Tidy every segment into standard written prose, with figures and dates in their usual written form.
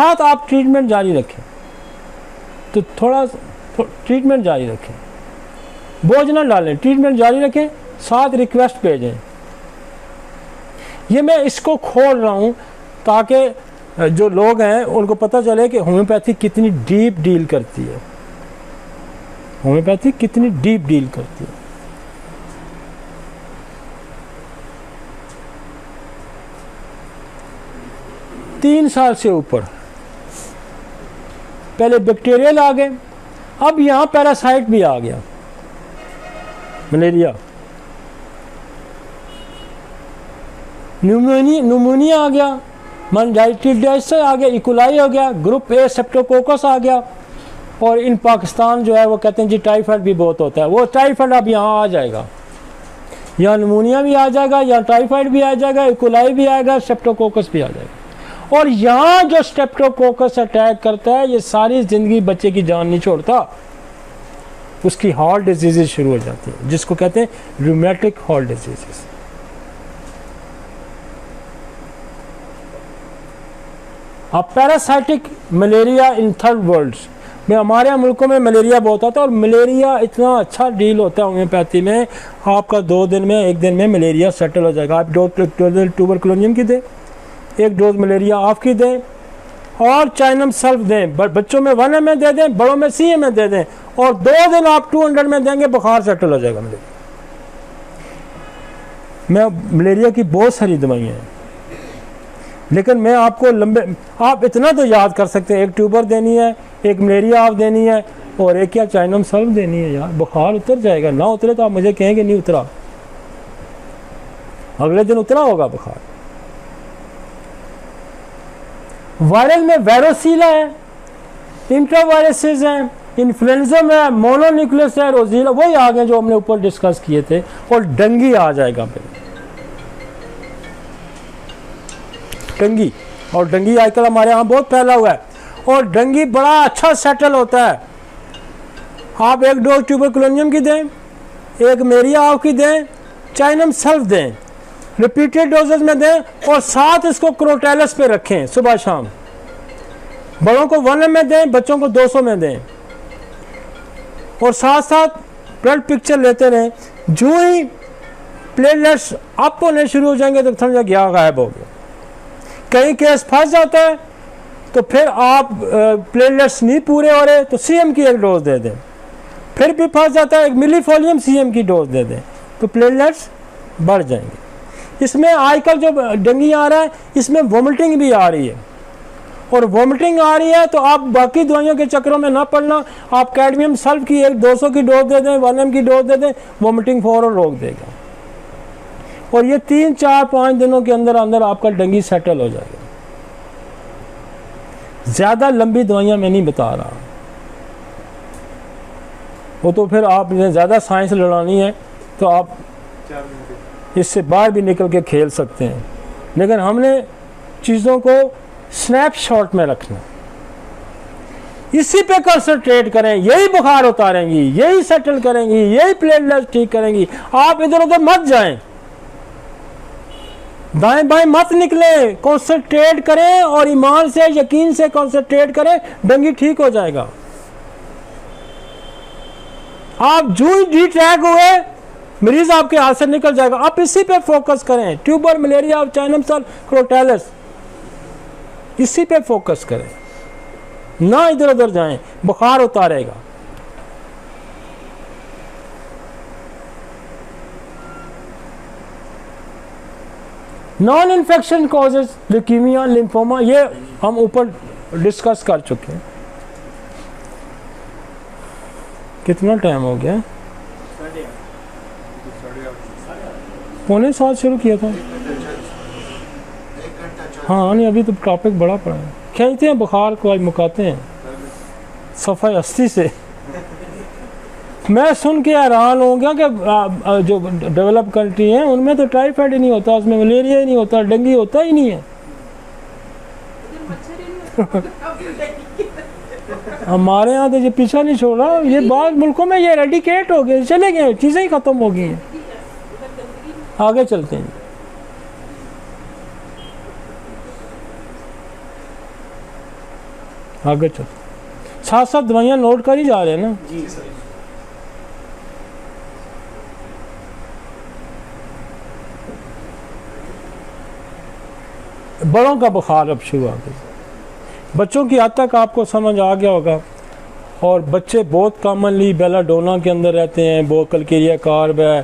साथ आप ट्रीटमेंट जारी रखें, तो थोड़ा ट्रीटमेंट जारी रखें, बोझ ना डालें, ट्रीटमेंट जारी रखें, साथ रिक्वेस्ट भेजें। ये मैं इसको खोल रहा हूँ ताकि जो लोग हैं उनको पता चले कि होम्योपैथी कितनी डीप डील करती है, होम्योपैथी कितनी डीप डील करती है। तीन साल से ऊपर पहले बैक्टीरियल आ गए, अब यहाँ पैरासाइट भी आ गया, मलेरिया, न्यूमोनिया आ गया, मेनिंजाइटिस आ गया, इकोलाई हो गया, ग्रुप ए सेप्टोकोकस आ गया, और इन पाकिस्तान जो है वो कहते हैं जी टाइफाइड भी बहुत होता है। वो टाइफाइड अब यहाँ आ जाएगा, यहाँ न्यूमोनिया भी आ जाएगा, यहाँ टाइफाइड भी आ जाएगा, इकोलाई भी आएगा, सेप्टोकोकस भी आ जाएगा। और यहाँ जो स्ट्रेप्टोकोकस अटैक करता है ये सारी ज़िंदगी बच्चे की जान नहीं छोड़ता, उसकी हार्ट डिजीज़ शुरू हो जाती है, जिसको कहते हैं रूमेटिक हार्ट डिजीज़। अब parasitic malaria in third world में, हमारे मुल्कों में मलेरिया बहुत आता है, और मलेरिया इतना अच्छा डील होता है होम्योपैथी में, आपका 2 दिन में 1 दिन में मलेरिया सेटल हो जाएगा। आप डोज ट्यूबरकुलोनियम की दें, 1 डोज मलेरिया ऑफ की दें, और चाइनम सल्फ दें, बच्चों में 1 ml दे दें, बड़ों में 3 ml दे दें, और 2 दिन आप 200 में देंगे, बुखार सेटल हो जाएगा मलेरिया। मैं मलेरिया की बहुत सारी दवाइयाँ हैं, लेकिन मैं आपको आप इतना तो याद कर सकते हैं, 1 ट्यूबर देनी है, 1 मलेरिया ऑफ देनी है, और 1 क्या चाइनम सल्फ देनी है। यार बुखार उतर जाएगा, ना उतरे तो आप मुझे कहेंगे नहीं उतरा, अगले दिन उतरा होगा बुखार। वायरल में वायरोसीला है, इंट्रावायरसेस हैं, इन्फ्लुएंजा में मोनोन्यूक्लियस है, रोजीला, वही आ गए जो हमने ऊपर डिस्कस किए थे, और डेंगू आ जाएगा फिर, डेंगू। और डेंगू आजकल हमारे यहाँ बहुत फैला हुआ है, और डेंगू बड़ा अच्छा सेटल होता है। आप 1 डोज ट्यूबरकुलोनियम की दें, 1 मलेरिया ऑफ की दें, चाइनम सल्फ दें, रिपीटेड डोजेस में दें, और साथ इसको क्रोटेलस पे रखें सुबह शाम। बड़ों को 1 ml दें, बच्चों को 200 में दें, और साथ साथ ब्लड पिक्चर लेते रहें। जो ही प्लेटलेट्स अप होने शुरू हो जाएंगे तो समझा गया गायब हो गया। कहीं केस फंस जाता है तो फिर आप प्लेटलेट्स नहीं पूरे हो रहे तो CM की 1 डोज दे दें, फिर भी फंस जाता है 1 मिलीफोलियम CM की डोज दे दें, तो प्लेटलेट्स बढ़ जाएंगे। इसमें आजकल जो डेंगू आ रहा है, इसमें वोमिटिंग भी आ रही है, और वोमिटिंग आ रही है तो आप बाकी दवाइयों के चक्करों में ना पड़ना, आप कैडमियम सल्फ की 200 की डोज दे दें, 1 ml की डोज दे दें, वोमिटिंग फौरन रोक देगा, और ये 3, 4, 5 दिनों के अंदर अंदर आपका डेंगू सेटल हो जाएगा। ज़्यादा लंबी दवाइयाँ मैं नहीं बता रहा, वो तो फिर आपने ज़्यादा साइंस लड़ानी है तो आप इससे बाहर भी निकल के खेल सकते हैं, लेकिन हमने चीज़ों को स्नैपशॉट में रखना, इसी पे कंसंट्रेट करें, यही बुखार उतारेंगी, यही सेटल करेंगी, यही प्लेटलेट्स ठीक करेंगी। आप इधर उधर मत जाएं, दाएं बाएं मत निकले, कंसंट्रेट करें और ईमान से यकीन से कंसंट्रेट करें, डेंगू ठीक हो जाएगा। आप जो ही डिट्रैक हुए मरीज आपके हाथ से निकल जाएगा। आप इसी पे फोकस करें, ट्यूबर, मलेरिया, चाइनम सल्फ, क्रोटेलस, इसी पे फोकस करें, ना इधर उधर जाएं, बुखार उतारेगा। Non infection causes leukaemia, lymphoma, ये हम ऊपर डिस्कस कर चुके हैं। कितना टाइम हो गया? 6:45 शुरू किया था। हाँ नहीं, अभी तो टॉपिक बड़ा पड़ा है। खींचते हैं बुखार को, आज मुकाते हैं सफ़ाई 80 से। मैं सुन के हैरान हो गया कि जो डेवलप कंट्री हैं उनमें तो टाइफाइड ही नहीं होता, उसमें मलेरिया ही नहीं होता, डेंगू होता ही नहीं है। हमारे यहाँ तो ये पीछा नहीं छोड़ा, ये बाद मुल्कों में ये रेडिकेट हो गए, चले गए, चीज़ें ही ख़त्म हो गई हैं। आगे चलते हैं। आगे चल, साथ साथ दवाइयाँ नोट कर ही जा रहे हैं ना। जी सर। बड़ों का बुखार अब शुरू आ गया, बच्चों की हद तक आपको समझ आ गया होगा। और बच्चे बहुत कॉमनली बेलाडोना के अंदर रहते हैं, बोकलकीरिया कार्ब है,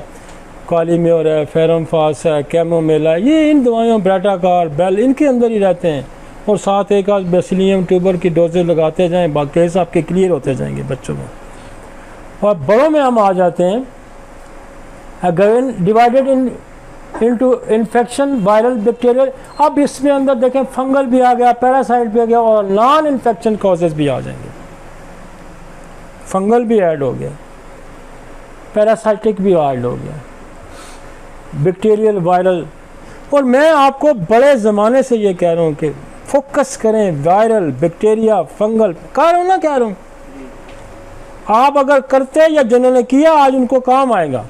काली म्योर है, फेरमफास है, कैमोमेला, ये इन दवाइयों ब्रेटाकार बेल इनके अंदर ही रहते हैं। और साथ एक आध बेसिलियम ट्यूबर की डोजेज लगाते जाएं, बाकी केस आपके क्लियर होते जाएंगे बच्चों में। और बड़ों में हम आ जाते हैं, again divided into infection, viral, bacterial. अब इसमें अंदर देखें फंगल भी आ गया, पैरासाइट भी आ गया और नॉन इन्फेक्शन कॉजेज भी आ जाएंगे। फंगल भी ऐड हो गया, पैरासाइटिक भी ऐड हो गया, बैक्टीरियल, वायरल। और मैं आपको बड़े ज़माने से ये कह रहा हूँ कि फोकस करें वायरल, बैक्टीरिया, फंगल। कह रहा हूँ ना, कह रहा हूँ, आप अगर करते या जिन्होंने किया आज उनको काम आएगा।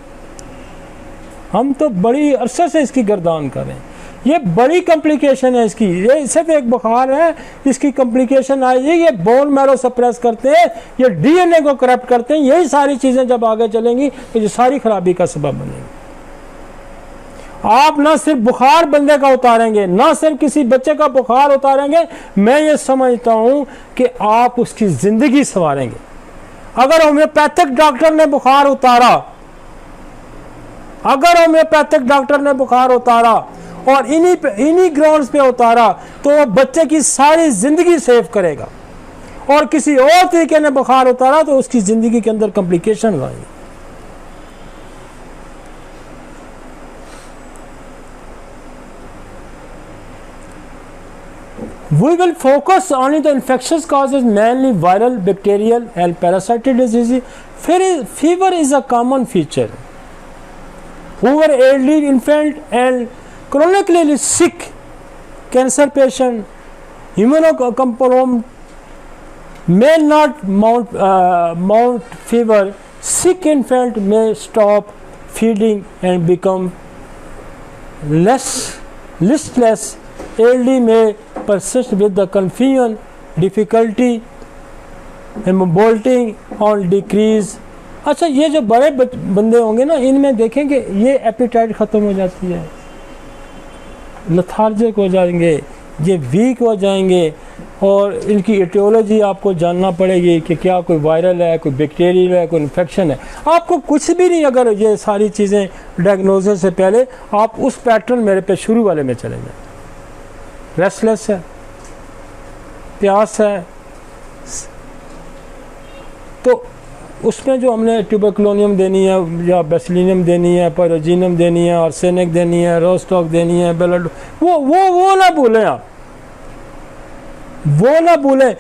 हम तो बड़ी अरसे से इसकी गर्दान कर रहे हैं, ये बड़ी कॉम्प्लिकेशन है इसकी। ये सिर्फ एक बुखार है, इसकी कॉम्प्लिकेशन आएगी, ये बोन मैरो सप्रेस करते हैं, ये डीएनए को करप्ट करते हैं। यही सारी चीज़ें जब आगे चलेंगी तो ये सारी खराबी का सबब बनेगी। आप ना सिर्फ बुखार बंदे का उतारेंगे, ना सिर्फ किसी बच्चे का बुखार उतारेंगे, मैं ये समझता हूं कि आप उसकी जिंदगी संवारेंगे। अगर होम्योपैथिक डॉक्टर ने बुखार उतारा, अगर होम्योपैथिक डॉक्टर ने बुखार उतारा और इन्हीं ग्राउंड्स पे उतारा, तो वो बच्चे की सारी जिंदगी सेव करेगा। और किसी और तरीके ने बुखार उतारा तो उसकी जिंदगी के अंदर कॉम्प्लिकेशन आएंगी। We will focus only the infectious causes, mainly viral, bacterial and parasitic diseases. Fever is a common feature. Whoever elderly, infant and chronically sick, cancer patient, immunocompromised may not mount fever. Sick infant may stop feeding and become listless. Elderly may persist with the confusion, difficulty in bolting or decrease. अच्छा, ये जो बड़े बंदे होंगे ना, इनमें देखेंगे ये एपिटाइट ख़त्म हो जाती है, लथार्जिक हो जाएंगे, ये वीक हो जाएंगे। और इनकी एटियोलॉजी आपको जानना पड़ेगी कि क्या कोई वायरल है, कोई बैक्टीरियल है, कोई इन्फेक्शन है। आपको कुछ भी नहीं, अगर ये सारी चीज़ें डायग्नोसिस से पहले आप उस पैटर्न मेरे पे शुरू वाले में चले जाए। रेस्टलेस है, प्यास है, तो उसमें जो हमने ट्यूबरकुलोनियम देनी है या बेसिलियम देनी है, पायरोजीनियम देनी है, आर्सेनिक देनी है, रोस्टॉक देनी है, ब्लड, वो ना भूलें आप, वो ना भूलें।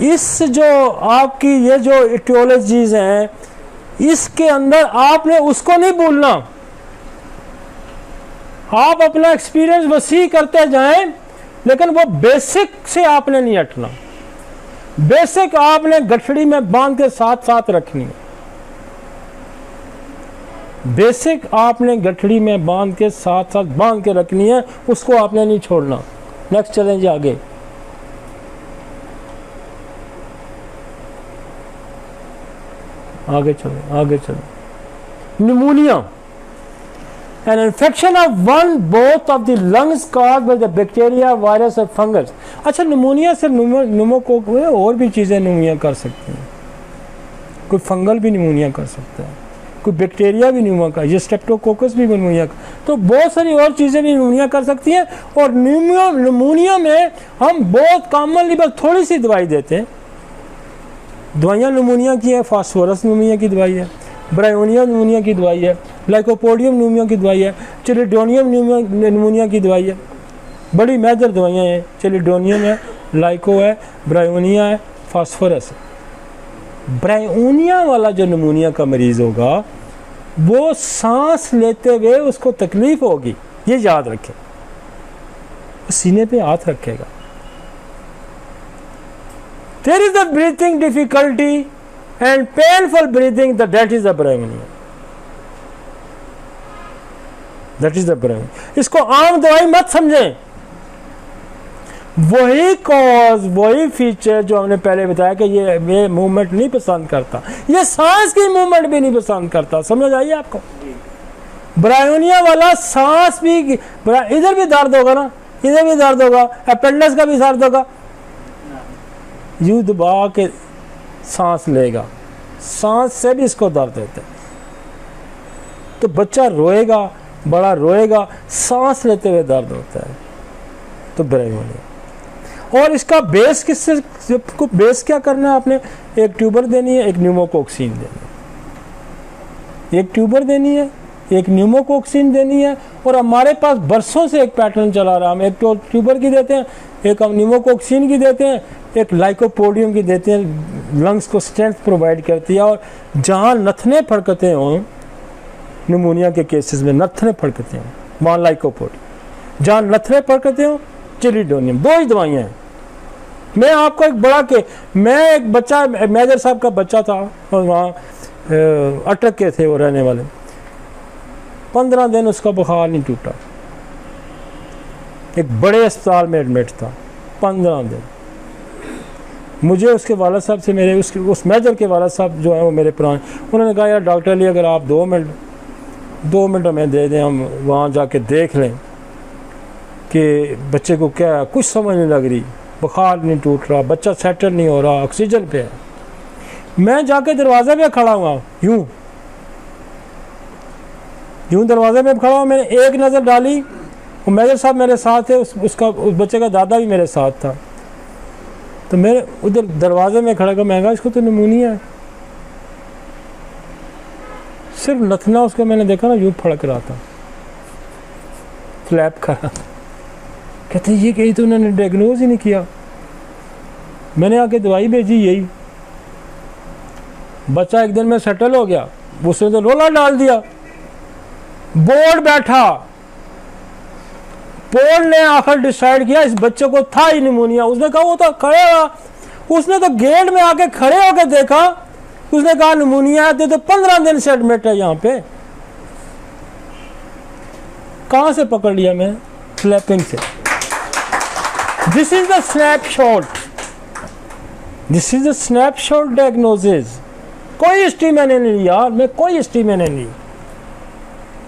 इस जो आपकी ये जो एटियोलॉजीज हैं, इसके अंदर आपने उसको नहीं भूलना। आप अपना एक्सपीरियंस वसी करते जाएं, लेकिन वो बेसिक से आपने नहीं हटना। बेसिक आपने गठड़ी में बांध के साथ साथ रखनी है। बेसिक आपने गठड़ी में बांध के साथ साथ बांध के रखनी है, उसको आपने नहीं छोड़ना। नेक्स्ट चलेंगे आगे। आगे चलो। Pneumonia, an infection of one both of the lungs caused by the bacteria, virus or fungus। अच्छा, निमोनिया से न्यूमोकोक और भी चीज़ें निमोनिया कर सकती हैं। कोई फंगल भी निमोनिया कर सकता है, कोई बैक्टीरिया भी निमोनिया कर, ये स्ट्रेप्टोकोकस भी निमोनिया, तो बहुत सारी और चीज़ें भी निमोनिया कर सकती हैं। और निमोनिया में हम बहुत कॉमनली बस थोड़ी सी दवाई देते हैं। दवाइयाँ निमोनिया की है, फास्फोरस निमोनिया की दवाई है, ब्रायोनिया निमोनिया की दवाई है, लाइकोपोडियम निमोनिया की दवाई है, चिलिडोनियम निमोनिया की दवाई है। बड़ी मेजर दवाइयाँ हैं, चिलिडोनियम है, लाइको है, ब्रायोनिया है, फास्फोरस है। ब्रायोनिया वाला जो निमोनिया का मरीज़ होगा, वो सांस लेते हुए उसको तकलीफ होगी, ये याद रखें। सीने पे हाथ रखेगा। There is a breathing difficulty and painful breathing, that is the bryonia, that is the bryonia। इसको आम दवाई मत समझें। वही कॉज, वही फीचर जो हमने पहले बताया कि ये मूवमेंट नहीं पसंद करता, ये सांस की मूवमेंट भी नहीं पसंद करता। समझ आइए आपको? ब्रायोनिया वाला सांस भी, इधर भी दर्द होगा ना, इधर भी दर्द होगा, अपेंडिक्स का भी दर्द होगा, यूं दबा के सांस लेगा, सांस से भी इसको दर्द होता है। तो बच्चा रोएगा, बड़ा रोएगा, सांस लेते हुए दर्द होता है। तो ब्रायोनिया। और इसका बेस किससे, बेस क्या करना है आपने? एक ट्यूबर देनी है, एक न्यूमोकोक्सीन देनी है, एक ट्यूबर देनी है, एक न्यूमोकोक्सीन देनी है। और हमारे पास बरसों से एक पैटर्न चला रहा है, हम एक तो ट्यूबर की देते हैं, एक हम न्यूमोकोक्सीन की देते हैं, एक लाइकोपोडियम की देते हैं, लंग्स को स्ट्रेंथ प्रोवाइड करती है। और जहाँ नथने फड़कते हों, निमोनिया के केसेस में नथने फड़कते हों, वहाँ लाइकोपोडियम, जहाँ नथने फड़कते हों चिलिडोनियम, दो ही दवाइयाँ हैं। मैं आपको एक बड़ा के, मैं एक बच्चा, मेजर साहब का बच्चा था और वहाँ अटक के थे वो रहने वाले, 15 दिन उसका बुखार नहीं टूटा, एक बड़े अस्पताल में एडमिट था 15 दिन। मुझे उसके वाला साहब से, मेरे उस मेजर के वाला साहब जो है वो मेरे पुराने, उन्होंने कहा यार डॉक्टर अली अगर आप 2 मिनट हमें दे दें, हम वहाँ जाके देख लें कि बच्चे को क्या है, कुछ समझ नहीं लग रही, बुखार नहीं टूट रहा, बच्चा सेटल नहीं हो रहा, ऑक्सीजन पे है। मैं जाके दरवाजे पे खड़ा हुआ, यूं दरवाजे पे खड़ा हुआ, मैंने एक नज़र डाली, वो मेजर साहब मेरे साथ थे, उस बच्चे का दादा भी मेरे साथ था। तो मेरे उधर दरवाजे में खड़ा कर, मैं कहा इसको तो निमोनिया है। सिर्फ नथना उसका मैंने देखा ना, यूँ फड़क रहा था, फ्लैप कर रहा था। कहते ये कही तो उन्होंने डायग्नोज ही नहीं किया। मैंने आके दवाई भेजी, यही बच्चा एक दिन में सेटल हो गया। उसने तो रोला डाल दिया, बोर्ड बैठा, बोर्ड ने आखिर डिसाइड किया इस बच्चे को था ही निमोनिया। उसने कहा वो तो खड़े हुआ, उसने तो गेट में आके खड़े होकर देखा, उसने कहा निमोनिया है, तो 15 दिन से एडमिट है यहाँ पे। कहां से पकड़ लिया मैं? स्लैपिंग से। This is the snapshot, this is the snapshot diagnosis. कोई हिस्ट्री मैंने नहीं ली यार, मैं कोई हिस्ट्री मैंने नहीं ली।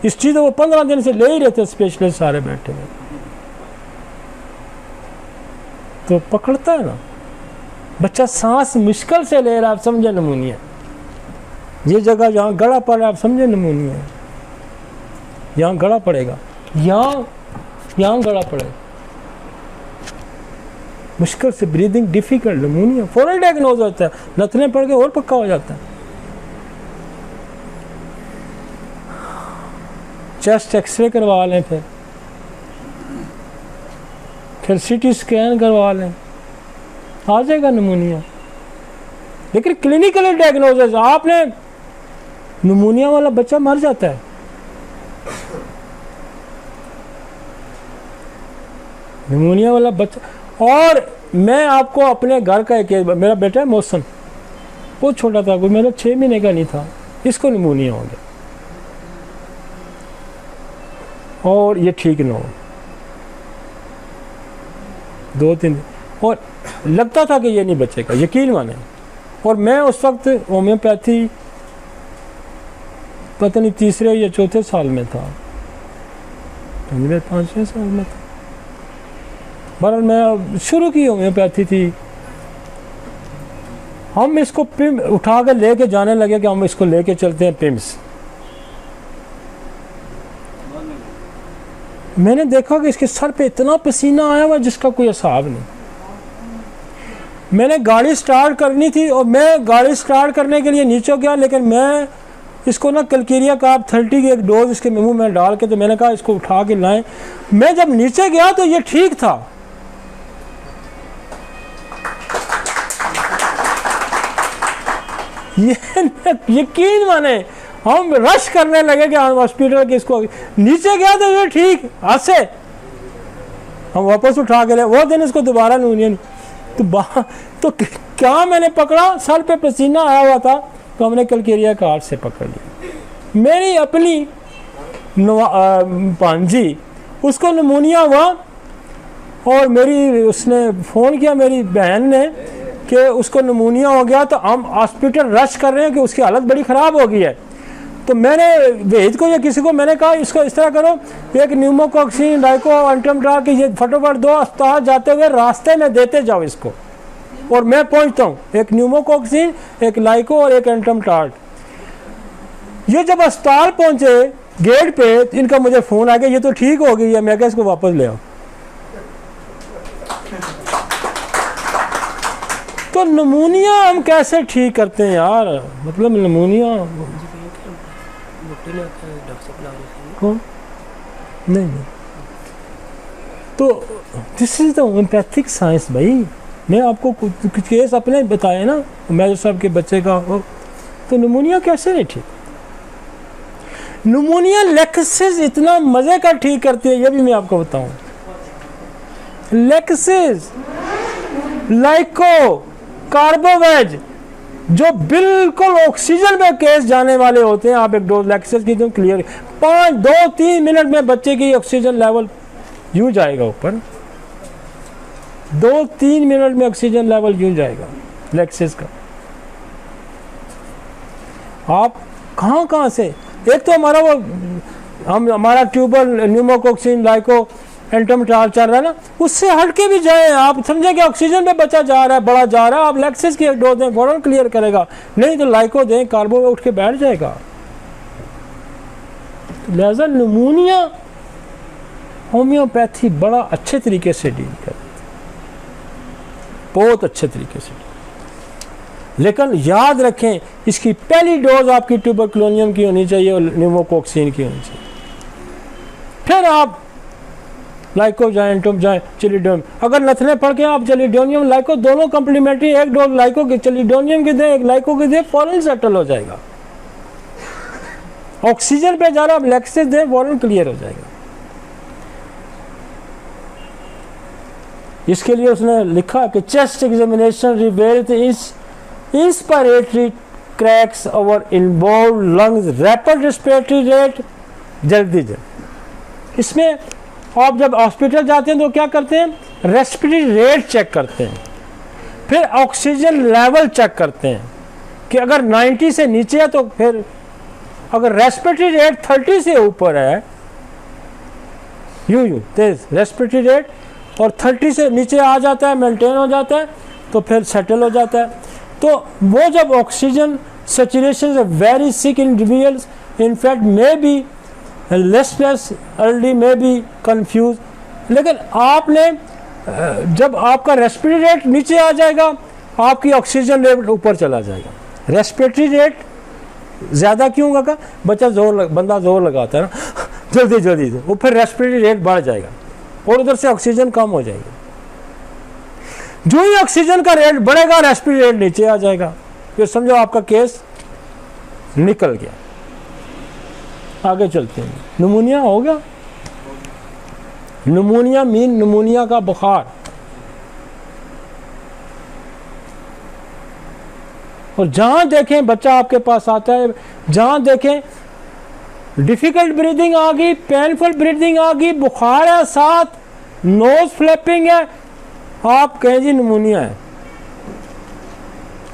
हिस्ट्री तो वो 15 दिन से ले ही रहते स्पेशलिस्ट सारे बैठे हुए, तो पकड़ता है ना। बच्चा सांस मुश्किल से ले रहा है, आप समझे निमोनिया। ये जगह जहाँ गड़ा पड़ रहा है, आप समझे निमोनिया। यहाँ गड़ा पड़ेगा, यहाँ गड़ा पड़ेगा, मुश्किल से ब्रीदिंग डिफिकल्ट, निमोनिया फौरन डायग्नोज होता है, नथने पड़ के और पक्का हो जाता है। चेस्ट एक्सरे करवा लें, फिर सीटी स्कैन करवा लें, आ जाएगा निमोनिया। लेकिन क्लिनिकल डायग्नोसिस, आपने निमोनिया वाला बच्चा मर जाता है। निमोनिया वाला बच्चा। और मैं आपको अपने घर का एक, मेरा बेटा है मौसम, वो छोटा था, कोई मेरा 6 महीने का नहीं था, इसको निमोनिया हो गया और ये ठीक ना हो 2-3, और लगता था कि ये नहीं बचेगा, यकीन माने। और मैं उस वक्त होम्योपैथी पता नहीं 3 या 4 साल में था, 5-6 साल में था। बहरहाल मैं शुरू की होम्योपैथी थी। हम इसको पिम उठा कर लेके जाने लगे कि हम इसको लेके चलते हैं पिम्स। मैंने देखा कि इसके सर पे इतना पसीना आया हुआ जिसका कोई हिसाब नहीं। मैंने गाड़ी स्टार्ट करनी थी और मैं गाड़ी स्टार्ट करने के लिए नीचे गया, लेकिन मैं इसको ना कलकीरिया कार्ब 30 की एक डोज इसके मुंह में डाल के, तो मैंने कहा इसको उठा के लाएं। मैं जब नीचे गया तो ये ठीक था। ये यकीन माने, हम रश करने लगे कि हॉस्पिटल के, इसको नीचे गया तो ये ठीक, हाथ से हम वापस उठा के ले। वो दिन इसको दोबारा निमोनिया नहीं। तो क्या मैंने पकड़ा, सर पे पसीना आया हुआ था, तो हमने कलकेरिया कार्ड से पकड़ लिया। मेरी अपनी भांजी, उसको निमोनिया हुआ और मेरी उसने फ़ोन किया मेरी बहन ने कि उसको निमोनिया हो गया, तो हम हॉस्पिटल रश कर रहे हैं कि उसकी हालत बड़ी ख़राब हो गई है। तो मैंने वेद को या किसी को मैंने कहा इसको इस तरह करो, एक न्यूमोकॉक्सिन लाइको एंटमट्राल की ये फटोफट 2 अस्पताल जाते हुए रास्ते में देते जाओ इसको, और मैं पहुंचता हूँ, एक न्यूमोकॉक्सिन, एक लाइको और एक एंटमट्राल। ये जब अस्पताल पहुंचे गेट पे, इनका मुझे फ़ोन आ गया ये तो ठीक हो गई है। मैं क्या इसको वापस ले आओ। तो निमोनिया हम कैसे ठीक करते हैं यार, मतलब निमोनिया कौन नहीं, तो this is the homeopathic science भाई। मैं आपको कुछ केस अपने बताए ना, मेजर साहब के बच्चे का, तो निमोनिया कैसे नहीं ठीक। निमोनिया लेक्सिस इतना मजे का ठीक करती है, ये भी मैं आपको बताऊं। लेक्सिस, लाइको, कार्बोवेज जो बिल्कुल ऑक्सीजन पे केस जाने वाले होते हैं, आप एक डोज लेक्सिस की तो क्लियर 2-3 मिनट में बच्चे की ऑक्सीजन लेवल यूं जाएगा ऊपर, 2-3 मिनट में ऑक्सीजन लेवल यूं जाएगा लेक्सिस का। आप कहाँ से, एक तो हमारा वो हमारा ट्यूबल न्यूमोकॉक्सिन लाइको एंटमट्राल चल रहा है ना, उससे हटके भी जाए। आप समझे कि ऑक्सीजन पे बच्चा जा रहा है, बड़ा जा रहा है, आप लेक्सिस की एक डोज दें फौरन क्लियर करेगा, नहीं तो लाइको दें, कार्बो उठ के बैठ जाएगा। लिहाजा निमोनिया होम्योपैथी बड़ा अच्छे तरीके से डील कर, बहुत अच्छे तरीके से। लेकिन याद रखें इसकी पहली डोज आपकी ट्यूबरकुलोनियम की होनी चाहिए और न्यूमोकॉक्सिन की होनी चाहिए, फिर आप लाइको जाए एंटम जाए चिलिडोनियम। अगर नथने पड़ के आप चिलिडोनियम लाइको दोनों कंप्लीमेंट्री, एक डोज लाइको की चिलिडोनियम की दें, एक लाइको की दें, फौरन सेटल हो जाएगा। ऑक्सीजन पे जा रहा आप लेक्सिस दें, फौरन क्लियर हो जाएगा। इसके लिए उसने लिखा कि chest examination revelled inspiratory cracks over involve lungs, rapid respiratory rate, जल्दी। इसमें आप जब हॉस्पिटल जाते हैं तो क्या करते हैं, रेस्पिरेटरी रेट चेक करते हैं, फिर ऑक्सीजन लेवल चेक करते हैं कि अगर 90 से नीचे है तो फिर, अगर रेस्पिरेटरी रेट 30 से ऊपर है, यूं तेज रेस्पिरेटरी रेट, और 30 से नीचे आ जाता है, मेंटेन हो जाता है, तो फिर सेटल हो जाता है। तो वो जब oxygen saturation very sick individuals in fact may be लेसलेस अर्ली में भी कंफ्यूज, लेकिन आपने जब आपका रेस्पिरेटरी रेट नीचे आ जाएगा, आपकी ऑक्सीजन लेवल ऊपर चला जाएगा। रेस्पिरेटरी रेट ज़्यादा क्यों होगा, बंदा जोर लगाता है ना, जल्दी जल्दी से, वो फिर रेस्पिरेटरी रेट बढ़ जाएगा और उधर से ऑक्सीजन कम हो जाएगी। जो ही ऑक्सीजन का रेट बढ़ेगा रेस्पिरेटरी रेट नीचे आ जाएगा, फिर समझो आपका केस निकल गया। आगे चलते हैं, निमोनिया हो गया। निमोनिया मीन निमोनिया का बुखार, और जहां देखें बच्चा आपके पास आता है, जहां देखें डिफिकल्ट ब्रीदिंग आ गई, पेनफुल ब्रीदिंग आ गई, बुखार है, साथ नोज फ्लैपिंग है, आप कहें जी निमोनिया है,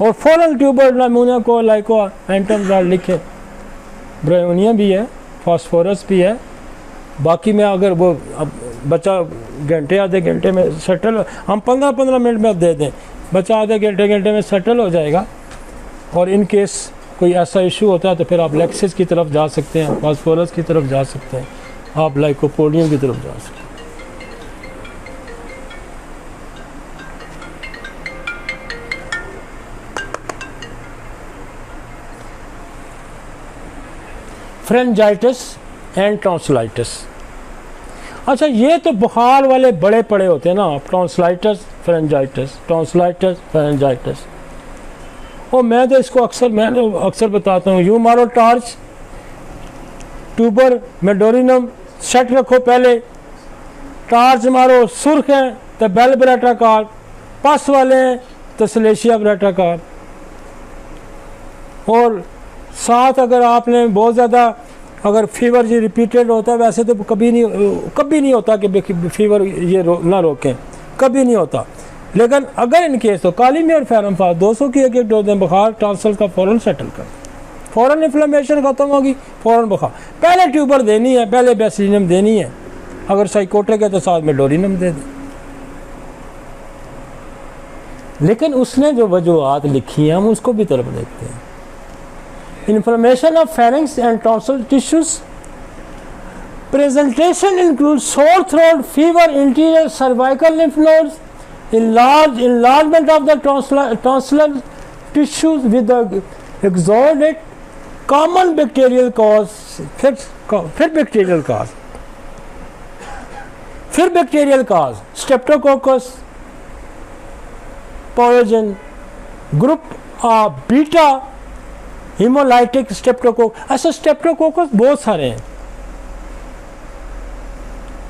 और फौरन ट्यूबर निमोनिया को लाइको एंटमट्राल लिखे। ब्रायोनिया भी है, फास्फोरस भी है, बाकी में अगर वो अब बच्चा घंटे आधे घंटे में सेटल, हम 15-15 मिनट में अब दे दें, बच्चा आधे घंटे में सेटल हो जाएगा। और इन केस कोई ऐसा इशू होता है तो फिर आप लेक्सिस की तरफ जा सकते हैं, फास्फोरस की तरफ जा सकते हैं, आप लाइकोपोडियम की तरफ जा सकते हैं। Pharyngitis and tonsillitis. अच्छा, ये तो बुखार वाले बड़े पड़े होते हैं ना, टॉन्सिलाइटिस फ्रेंजाइटिस, टॉन्सिलाइटिस फ्रेंजाइटिस। और मैं तो इसको अक्सर बताता हूँ, यूँ मारो टार्च, ट्यूबर मेडोरिनम सेट रखो पहले, टार्च मारो, सुर्ख है तो बेल ब्रेटाकार, पस वाले हैं तो सलेशिया ब्रेटाकार, और साथ अगर आपने बहुत ज़्यादा अगर फीवर ये रिपीटेड होता है, वैसे तो कभी नहीं होता कि फीवर ये ना रोकें, कभी नहीं होता। लेकिन अगर इन केस तो कालीमी और फेरमफास 200 की एक डोज दें, बुखार टॉन्सिल का फ़ौरन सेटल कर, फ़ौरन इन्फ्लेमेशन ख़त्म होगी, फ़ौरन बुखार। पहले ट्यूबर देनी है, पहले बेसिलियम देनी है, अगर साइकोट्रिक है तो साथ में डोरिनम दे दें। लेकिन उसने जो वजूहत लिखी हैं हम उसको भी तरफ देखते हैं। Inflammation of pharynx and tonsil tissues. Presentation includes sore throat, fever, interior cervical lymph nodes, enlargement of the tonsillar tissues with the exudate, common bacterial cause, फिर bacterial cause, Streptococcus pyogen, group beta haemolytic Streptococcus. ऐसे Streptococcus बहुत सारे हैं,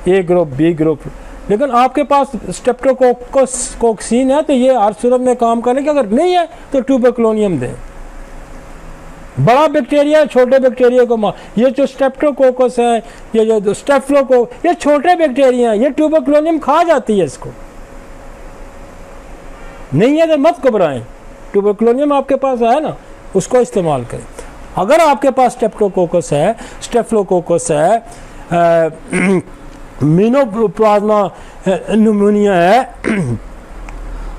ए group B group, लेकिन आपके पास Streptococcus कोक्सीन है तो ये हर सूरत में काम करेंगे। अगर नहीं है तो ट्यूबरक्लोनियम दें। बड़ा बैक्टीरिया छोटे बैक्टीरिया को मार, ये जो स्ट्रेप्टोकोकस है, ये जो स्टेफ्लोकोकस, ये छोटे बैक्टीरिया हैं, ये ट्यूबरक्लोनियम खा जाती है इसको। नहीं है तो मत घबराएं, ट्यूबरक्लोनियम आपके पास है ना, उसको इस्तेमाल करें। अगर आपके पास स्टेप्टोकोकस है, स्टेफ्लोकोकस है, मिनोप्लाज्मा न्यूमोनिया है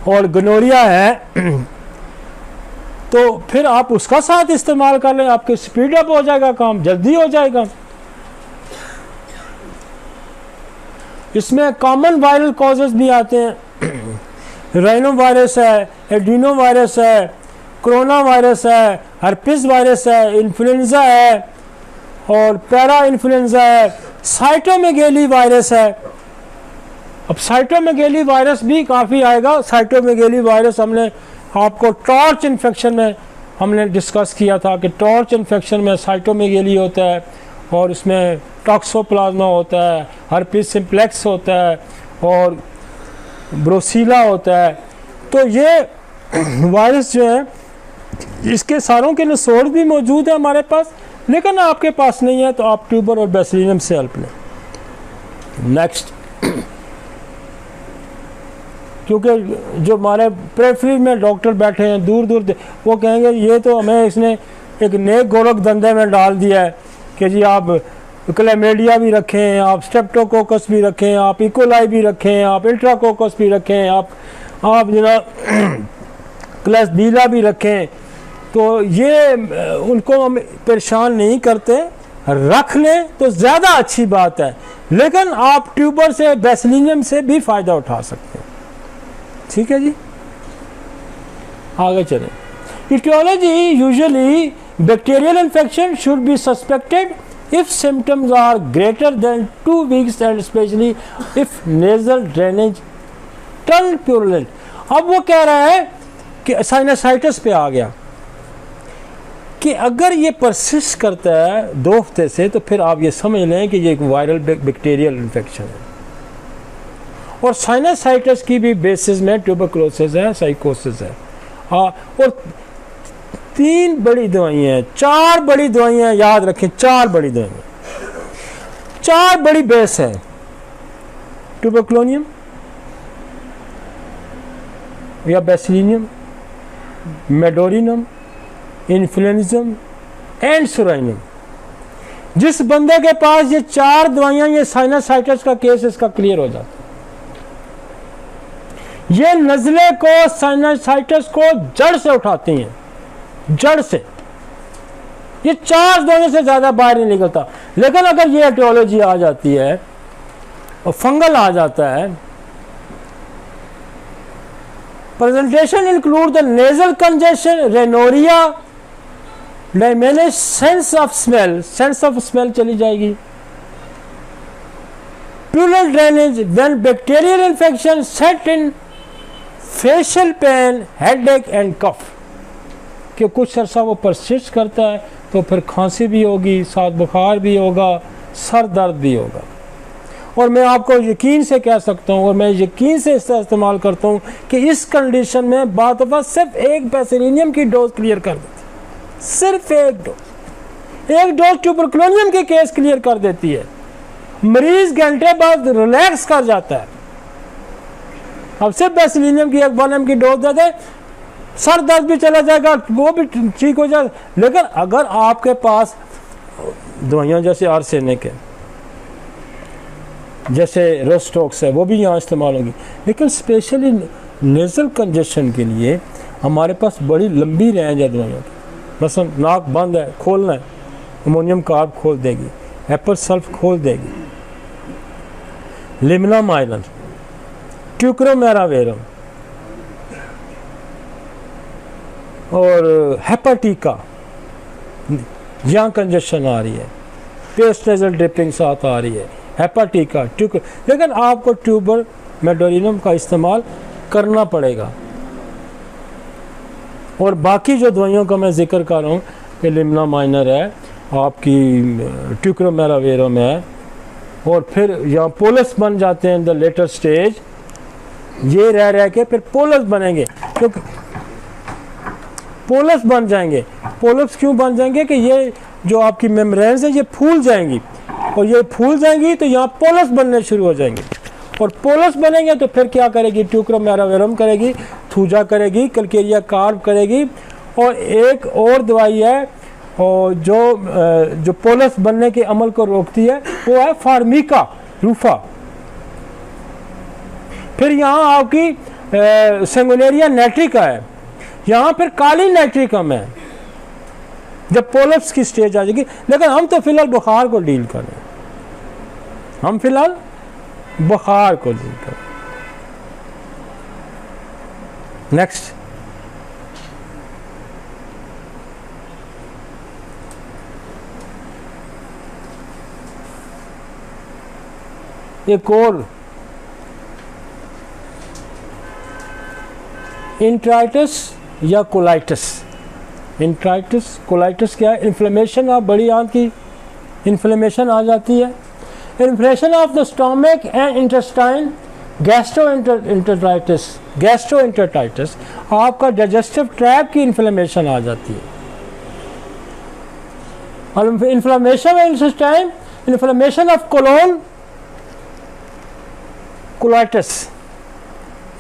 और गनोरिया है, तो फिर आप उसका साथ इस्तेमाल कर लें, आपके स्पीड अप हो जाएगा, काम जल्दी हो जाएगा। इसमें कॉमन वायरल कॉजेज भी आते हैं, राइनो वायरस है, एडिनो वायरस है, कोरोना वायरस है, हर्पिस वायरस है, इन्फ्लुएंजा है और पैरा इन्फ्लुएंजा है, साइटोमेगेली वायरस है। अब साइटोमेगेली वायरस भी काफ़ी आएगा। साइटोमेगेली वायरस हमने आपको टॉर्च इन्फेक्शन में हमने डिस्कस किया था कि टॉर्च इन्फेक्शन में साइटोमेगेली होता है और उसमें टॉक्सोप्लाज्मा होता है, हर्पिस सिम्प्लेक्स होता है और ब्रोसीला होता है। तो ये वायरस जो है इसके सारों के निचोड़ भी मौजूद है हमारे पास, लेकिन आपके पास नहीं है तो आप ट्यूबर और बेसिलियम से हेल्प लें। नेक्स्ट, क्योंकि जो हमारे प्रेफरी में डॉक्टर बैठे हैं दूर दूर, वो कहेंगे ये तो हमें इसने एक नेक गोरख धंधे में डाल दिया है कि जी आप क्लेमेडिया भी रखें, आप स्ट्रेप्टोकोकस भी रखें, आप इकोलाई भी रखें, आप इंट्राकोकस भी रखें, आप जनाब क्लासबीला भी रखें। तो ये उनको हम परेशान नहीं करते, रख लें तो ज़्यादा अच्छी बात है, लेकिन आप ट्यूबर से बेसिलियम से भी फ़ायदा उठा सकते हैं। ठीक है जी, आगे चलें। Aetiology usually bacterial infection should be suspected if symptoms are greater than 2 weeks and especially if nasal drainage turn purulent। अब वो कह रहा है कि साइनसाइटिस पे आ गया कि अगर ये परसिस्ट करता है 2 हफ्ते से तो फिर आप ये समझ लें कि ये एक वायरल बैक्टीरियल इन्फेक्शन है। और साइनसाइटिस की भी बेसिस में ट्यूबरकुलोसिस है, साइकोसिस है। और 3 बड़ी दवाइयाँ हैं, 4 बड़ी दवाइयाँ याद रखें, 4 बड़ी दवाइयाँ, 4 बड़ी बेस है। ट्यूबरक्लोनियम या बेसिलियम, मेडोरिनम, इन्फ्लुएंजम एंड सुराइनम। जिस बंदे के पास ये 4 दवाइयाँ, ये साइनसाइटिस का केस इसका क्लियर हो जाता है। ये नज़ले को, साइनसाइटिस को जड़ से उठाती हैं, जड़ से। ये 4 दवाइयों से ज़्यादा बाहर नहीं निकलता। लेकिन अगर ये एटियोलॉजी आ जाती है और फंगल आ जाता है, presentation include the nasal congestion, rhinorrhoea, diminished sense of smell चली जाएगी, purulent drainage, when bacterial infection set in, facial pain, headache and cough, कि कुछ अरसा वो परसिस्ट करता है तो फिर खांसी भी होगी, साथ बुखार भी होगा, सर दर्द भी होगा। और मैं आपको यकीन से कह सकता हूँ और मैं यकीन से इसका इस्तेमाल करता हूँ कि इस कंडीशन में बात सिर्फ एक बेसिलियम की डोज क्लियर कर देती, सिर्फ एक डोज। एक डोज ट्यूबरकुलोनियम के केस क्लियर कर देती है, मरीज घंटे बाद रिलैक्स कर जाता है। अब सिर्फ बेसिलिनियम की 1 mg की डोज दे दे, सर दर्द भी चला जाएगा, वो भी ठीक हो जाएगा। लेकिन अगर आपके पास दवाइयाँ जैसे आर्सेनिक है, जैसे रोस्टॉक्स है, वो भी यहाँ इस्तेमाल होगी, लेकिन स्पेशली नेज़ल कंजेशन के लिए हमारे पास बड़ी लंबी रेंज है दवाइयों की। मसलन नाक बंद है, खोलना है, अमोनियम कार्ब खोल देगी, एप्पल सल्फ खोल देगी, लिमनामाइलिन, ट्यूक्रोमेरावेरम और हेपाटिका, जहाँ कंजेशन आ रही है, पेस्ट नेज़ल ड्रिपिंग साथ आ रही है, हेपाटिका, लेकिन आपको ट्यूबर मेडोरिनम का इस्तेमाल करना पड़ेगा। और बाकी जो दवाइयों का मैं जिक्र कर रहा हूँ, लिमनामाइनर है, आपकी ट्यूक्रोमेरावेरम है, और फिर यहाँ पोलस बन जाते हैं इन द लेटर स्टेज, ये रह के फिर पोलस बनेंगे। तो पोलस बन जाएंगे, पोलस क्यों बन जाएंगे कि ये जो आपकी मेम्ब्रेन्स है ये फूल जाएंगी, और ये फूल जाएंगी तो यहाँ पोलस बनने शुरू हो जाएंगे, और पोलस बनेंगे तो फिर क्या करेगी, ट्यूक्रोमेरावेरम करेगी, थूजा करेगी, कल्केरिया कार्ब करेगी। और एक और दवाई है और जो पोलस बनने के अमल को रोकती है, वो है फार्मिका रूफा। फिर यहाँ आपकी सेंगुनेरिया नाइट्रिका है, यहाँ फिर काली नाइट्रिकम है जब पोलप्स की स्टेज आ जाएगी। लेकिन हम तो फिलहाल बुखार को डील कर रहे हैं, हम फिलहाल बुखार को डील कर रहे हैं। नेक्स्ट, एक और इंट्राइटिस या कोलाइटिस। इंट्राइटिस कोलाइटिस क्या है? इन्फ्लेमेशन ऑफ बड़ी आंत की इन्फ्लेमेशन आ जाती है, inflammation of the stomach and intestine, gastroenteritis, gastroenteritis, आपका डाइजेस्टिव ट्रैक्ट की इन्फ्लेमेशन आ जाती है। और inflammation of intestine, inflammation of colon, colitis,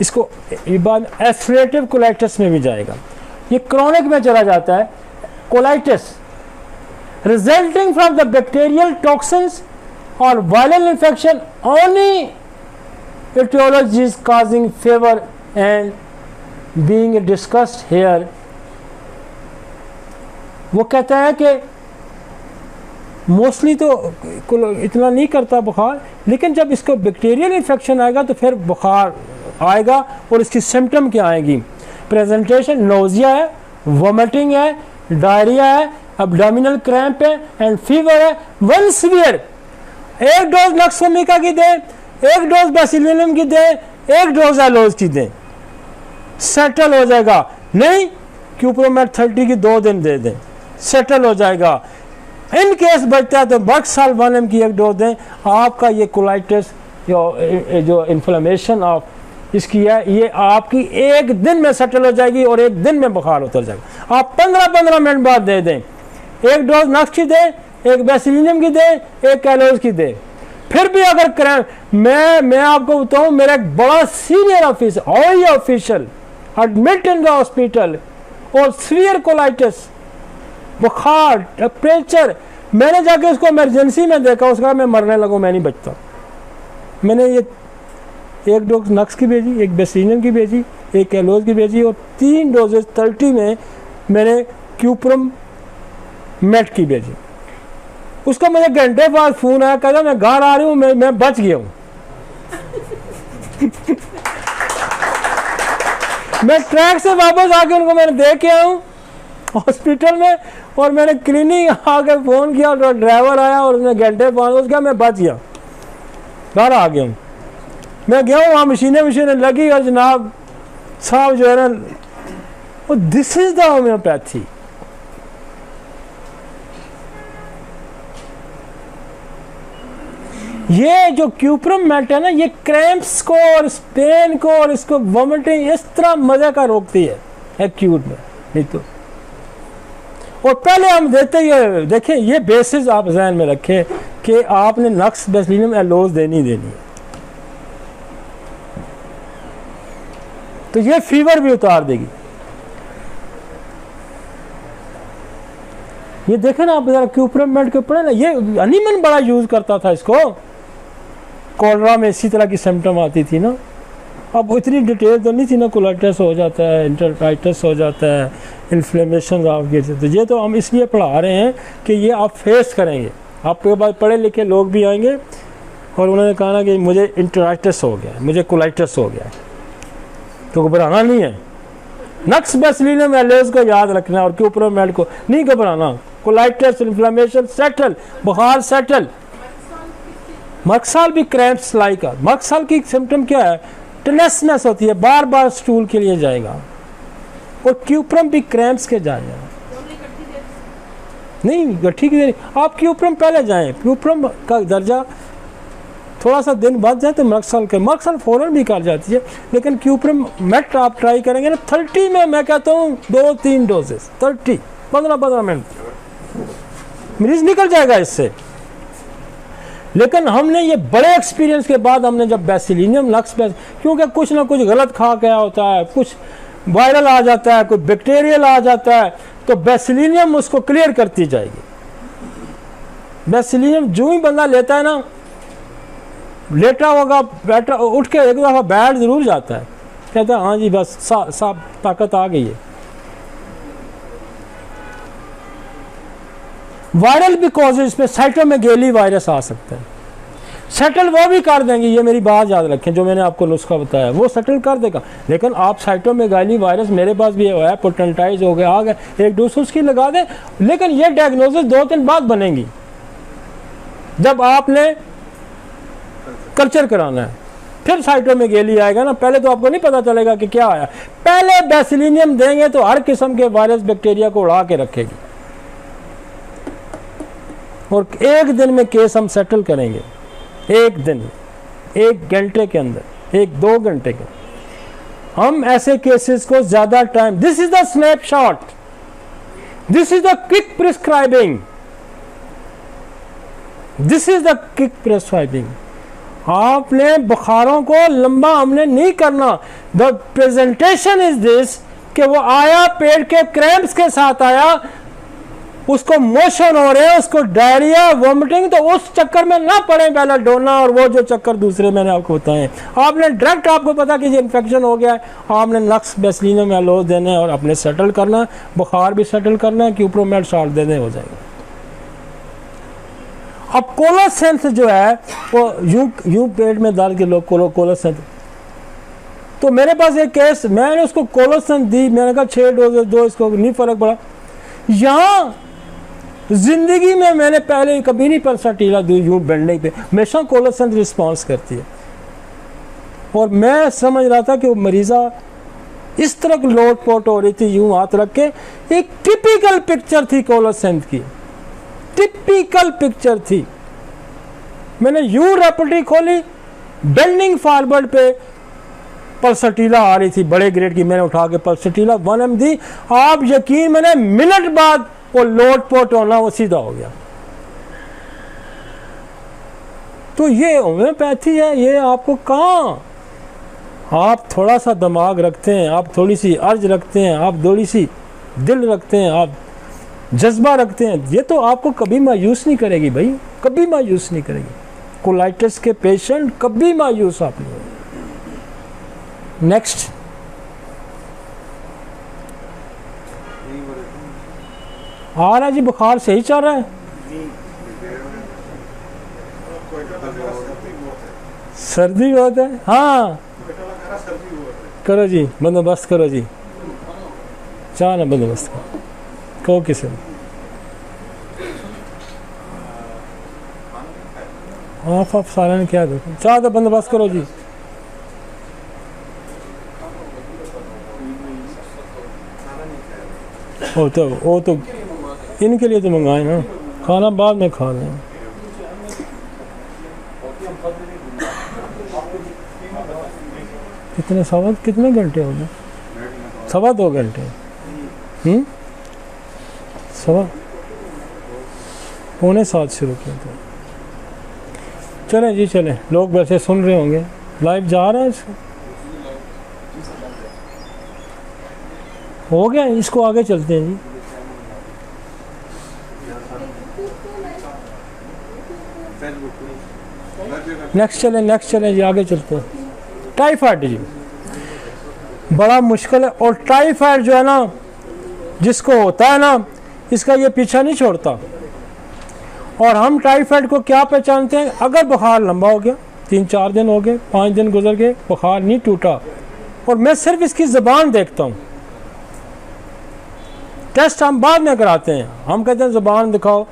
इसको बाद एल्सरेटिव कोलाइटिस में भी जाएगा। ये क्रोनिक में चला जाता है। Colitis resulting from the bacterial toxins और viral infection, only etiologies causing fever and being discussed here। वो कहता है कि मोस्टली तो इतना नहीं करता बुखार, लेकिन जब इसको बैक्टीरियल इन्फेक्शन आएगा तो फिर बुखार आएगा। और इसकी सिम्टम क्या आएगी? प्रेजेंटेशन नोजिया है, वोमिटिंग है, डायरिया है, एब्डोमिनल क्रैम्प है एंड फीवर है। वन सीवियर, एक डोज नक्सोमिका की दें, एक डोज बेसिलियम की दें, एक डोज एलोज की दें, सेटल हो जाएगा। नहीं, क्यूप्रोमेट 30 की 2 दिन दे दें, सेटल हो जाएगा। इन केस बचता है तो बक्साल्वानियम की 1 डोज दें। आपका ये कोलाइटिस जो इन्फ्लेमेशन ऑफ इसकी है, ये आपकी 1 दिन में सेटल हो जाएगी और 1 दिन में बुखार उतर जाएगा। आप 15-15 मिनट बाद दे दें, 1 डोज नक्स की दें, 1 बेसिलियम की दें, 1 एलोज की दें। फिर भी अगर मैं आपको बताऊं, मेरा एक बड़ा senior official admit in the hospital और सीवियर कोलाइटिस, बुखार, टेम्परेचर, मैंने जाके उसको इमरजेंसी में देखा, उसका मैं मरने लगूं, मैं नहीं बचता। मैंने ये 1 डोज नक्स की भेजी, 1 बेसिलियम की भेजी, 1 एलोज की भेजी और 3 डोजेज 30 में मैंने क्यूप्रम मेट की भेजी। उसका मुझे घंटे बाद फोन आया, कहता मैं घर आ रही हूँ, मैं बच गया हूँ। मैं ट्रैक से वापस आके उनको मैंने देख के आया हूँ हॉस्पिटल में, और मैंने क्लिनिक आके फ़ोन किया और ड्राइवर आया और उसने घंटे बाद उसका मैं बच गया, घर आ गया हूँ। मैं गया हूँ, वहाँ मशीनें लगी और जनाब साहब जो है ना, वो दिस इज द होम्योपैथी। ये जो क्यूप्रम मेट है ना, ये क्रैम्प्स को और पेन को और इसको वोमिटिंग इस तरह मजे का रोकती है एक्यूट में, नहीं तो। और पहले हम देते ही देखें, ये बेसिस आप जहन में रखें कि आपने नक्स बेसिलियम एलोज देनी है। तो ये फीवर भी उतार देगी। ये देखें ना आप जरा क्यूपरमेंट के ऊपर ना, ये हनीमन बड़ा यूज करता था इसको, कॉलरा में इसी तरह की सिम्टम आती थी ना। अब इतनी डिटेल तो नहीं थी ना, कोलाइटिस हो जाता है, इंटरटाइटिस हो जाता है, इन्फ्लेमेशन आप गिर जाते। ये तो हम इसलिए पढ़ा रहे हैं कि ये आप फेस करेंगे। आपके पास पढ़े लिखे लोग भी आएंगे और उन्होंने कहा ना कि मुझे इंटरटाइटिस हो गया, मुझे कोलाइटिस हो गया, तो घबराना नहीं है। नक्स बेसिलियम एलोज को याद रखना है और क्यूपरमेंट को नहीं घबराना। कोलाइटिस, इन्फ्लेमेशन सेटल, बुखार सेटल। मक्साल भी क्रैम्प्स लाइक, मक्साल की सिम्टम क्या है? टेनेसनेस होती है, बार बार स्टूल के लिए जाएगा। और क्यूप्रम भी क्रैम्प्स के जाएगा, नहीं गठ्ठी की देरी। आप क्यूप्रम पहले जाएं, क्यूप्रम का दर्जा थोड़ा सा दिन बाद जाए तो मक्सल के, मक्सल फ़ौरन भी कर जाती है, लेकिन क्यूप्रम मेट आप ट्राई करेंगे ना 30 में, मैं कहता हूँ 2-3 डोजेस, 30 15 मिनट मरीज निकल जाएगा इससे। लेकिन हमने ये बड़े एक्सपीरियंस के बाद हमने जब बेसिलियम नक्स, क्योंकि कुछ ना कुछ गलत खा गया होता है, कुछ वायरल आ जाता है, कुछ बैक्टीरियल आ जाता है, तो बेसिलियम उसको क्लियर करती जाएगी। बेसिलियम जो ही बंदा लेता है ना, लेटा होगा, बैठा उठ के एक दफ़ा बैठ ज़रूर जाता है, कहता है हाँ जी बस साफ ताकत आ गई है। वायरल भी कॉजेज में साइटोमेगाली वायरस आ सकता है, सेटल वो भी कर देंगे। ये मेरी बात याद रखें, जो मैंने आपको नुस्खा बताया वो सेटल कर देगा। लेकिन आप साइटोमेगाली वायरस, मेरे पास भी है, पोटेंटाइज हो गया, आ गया, एक डोज उसकी लगा दें। लेकिन ये डायग्नोसिस 2 दिन बाद बनेगी, जब आपने कल्चर कराना है, फिर साइटोमेगाली आएगा ना। पहले तो आपको नहीं पता चलेगा कि क्या आया। पहले बेसिलियम देंगे तो हर किस्म के वायरस बैक्टीरिया को उड़ा के रखेगी, और 1 दिन में केस हम सेटल करेंगे। 1 दिन, 1 घंटे के अंदर, 1-2 घंटे के हम ऐसे केसेस को ज्यादा time. This is the snapshot, this is the quick prescribing, this is the quick prescribing. आपने बुखारों को लंबा हमने नहीं करना। द प्रेजेंटेशन इज दिस कि वो आया पेट के क्रैम्प्स के साथ आया, उसको मोशन हो रहे हैं, उसको डायरिया, वोमिटिंग, तो उस चक्कर में ना पड़े बेलाडोना और वो जो चक्कर दूसरे मैंने आपको बताए। आपने डायरेक्ट, आपको पता कि ये इन्फेक्शन हो गया है, आपने नक्स बेसिलियम एलोज देना है और अपने सेटल करना है, बुखार भी सेटल करना है, क्यूप्रोमेट साल्ट देने हो जाएगा। अब कोलोसेंथ जो है वो यूं पेट में दर्द के लोग कोलोसेंथ, तो मेरे पास एक केस, मैंने उसको कोलोसेंथ दी, मैंने कहा 6 डोज दो, इसको नहीं फर्क पड़ा। यहाँ जिंदगी में मैंने पहले कभी नहीं पल्साटीला दी यूं बैठने पे, हमेशा कोलोसेंथ रिस्पॉन्स करती है। और मैं समझ रहा था कि वो मरीज़ा इस तरह लोट पोट हो रही थी यूं हाथ रख के। एक टिपिकल पिक्चर थी कोलोसेंथ की, टिपिकल पिक्चर थी। मैंने यूं रेपटी खोली, बेंडिंग फॉरवर्ड पे पल्साटीला आ रही थी बड़े ग्रेड की, मैंने उठा के पल्साटीला 1 ml दी। आप यकीन, मैंने मिनट बाद वो लोट पोट होना वो सीधा हो गया। तो ये होम्योपैथी है, ये आपको कहाँ, आप थोड़ा सा दिमाग रखते हैं, आप थोड़ी सी अर्ज रखते हैं, आप थोड़ी सी दिल रखते हैं, आप जज्बा रखते हैं, ये तो आपको कभी मायूस नहीं करेगी भाई, कभी मायूस नहीं करेगी। कोलाइटिस के पेशेंट कभी मायूस आप नहीं। नेक्स्ट, आ रहा है जी, बुखार सही चल रहा है, सर्दी बहुत है। हाँ करो जी, बंदोबस्त करो जी, चाह ना बंदोबस्त करो, कहो किसे। आप सारे ने क्या देखो, चाह तो बंदोबस्त करो जी। वो तो इनके लिए तो मंगाए ना, खाना बाद में खा लें। कितने घंटे हो गए? 2.25 घंटे। 6:45 शुरू किया था। चलें जी चलें, लोग वैसे सुन रहे होंगे, लाइव जा रहा है इसको, हो गया, इसको आगे चलते हैं जी। नेक्स्ट चलें जी, आगे चलते हैं। टाइफाइड जी बड़ा मुश्किल है, और टाइफाइड जो है ना, जिसको होता है ना, इसका ये पीछा नहीं छोड़ता। और हम टाइफाइड को क्या पहचानते हैं? अगर बुखार लंबा हो गया, 3-4 दिन हो गए, 5 दिन गुजर गए, बुखार नहीं टूटा, और मैं सिर्फ इसकी ज़बान देखता हूँ, टेस्ट हम बाद में कराते हैं, हम कहते हैं ज़बान दिखाओ,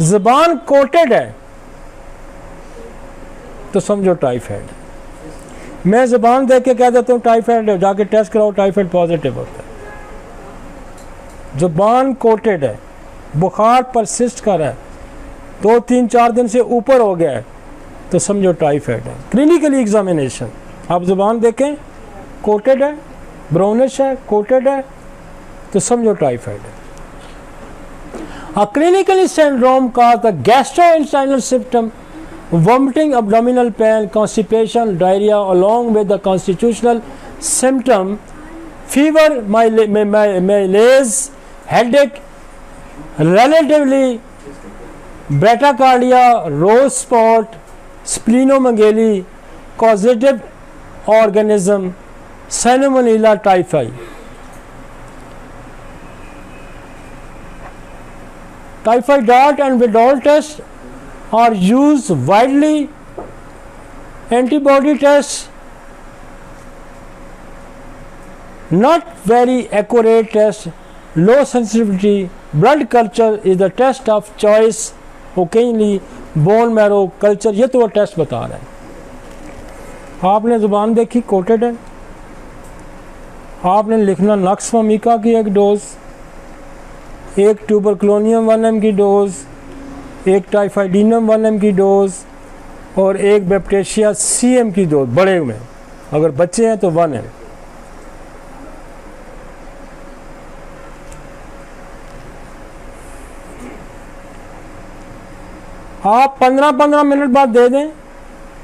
ज़बान कोटेड है तो समझो टाइफाइड। मैं ज़बान देख के कह देता हूँ टाइफाइड है, जाके टेस्ट कराओ, टाइफाइड पॉजिटिव होता है। ज़बान कोटेड है, बुखार परसिस्ट कर है, 2-3-4 दिन से ऊपर हो गया है, तो समझो टाइफाइड है। क्लिनिकली एग्जामिनेशन, आप ज़बान देखें, कोटेड है, ब्राउनिश है, कोटेड है, तो समझो टाइफाइड है। A clinical syndrome cause the gastrointestinal symptom, vomiting, abdominal pain, constipation, diarrhea, along with the constitutional symptom, fever, malaise, headache, relatively bradycardia, rose spot, splenomegaly, causative organism, Salmonella typhi. Typhoid dart and withdrawal tests are used widely. Antibody tests not very accurate test, low sensitivity. Blood culture is the test of choice. Occasionally bone marrow culture, ये तो वो test बता रहे हैं। आपने ज़ुबान देखी, coated है, आपने लिखना नक्स फमीका की एक डोज, एक ट्यूबरक्लोनियम 1 mg की डोज, एक टाइफाइडिनम 1 mg की डोज, और एक बैप्टेशिया CM की डोज, बड़े में, अगर बच्चे हैं तो 1 है। आप 15-15 मिनट बाद दे दें,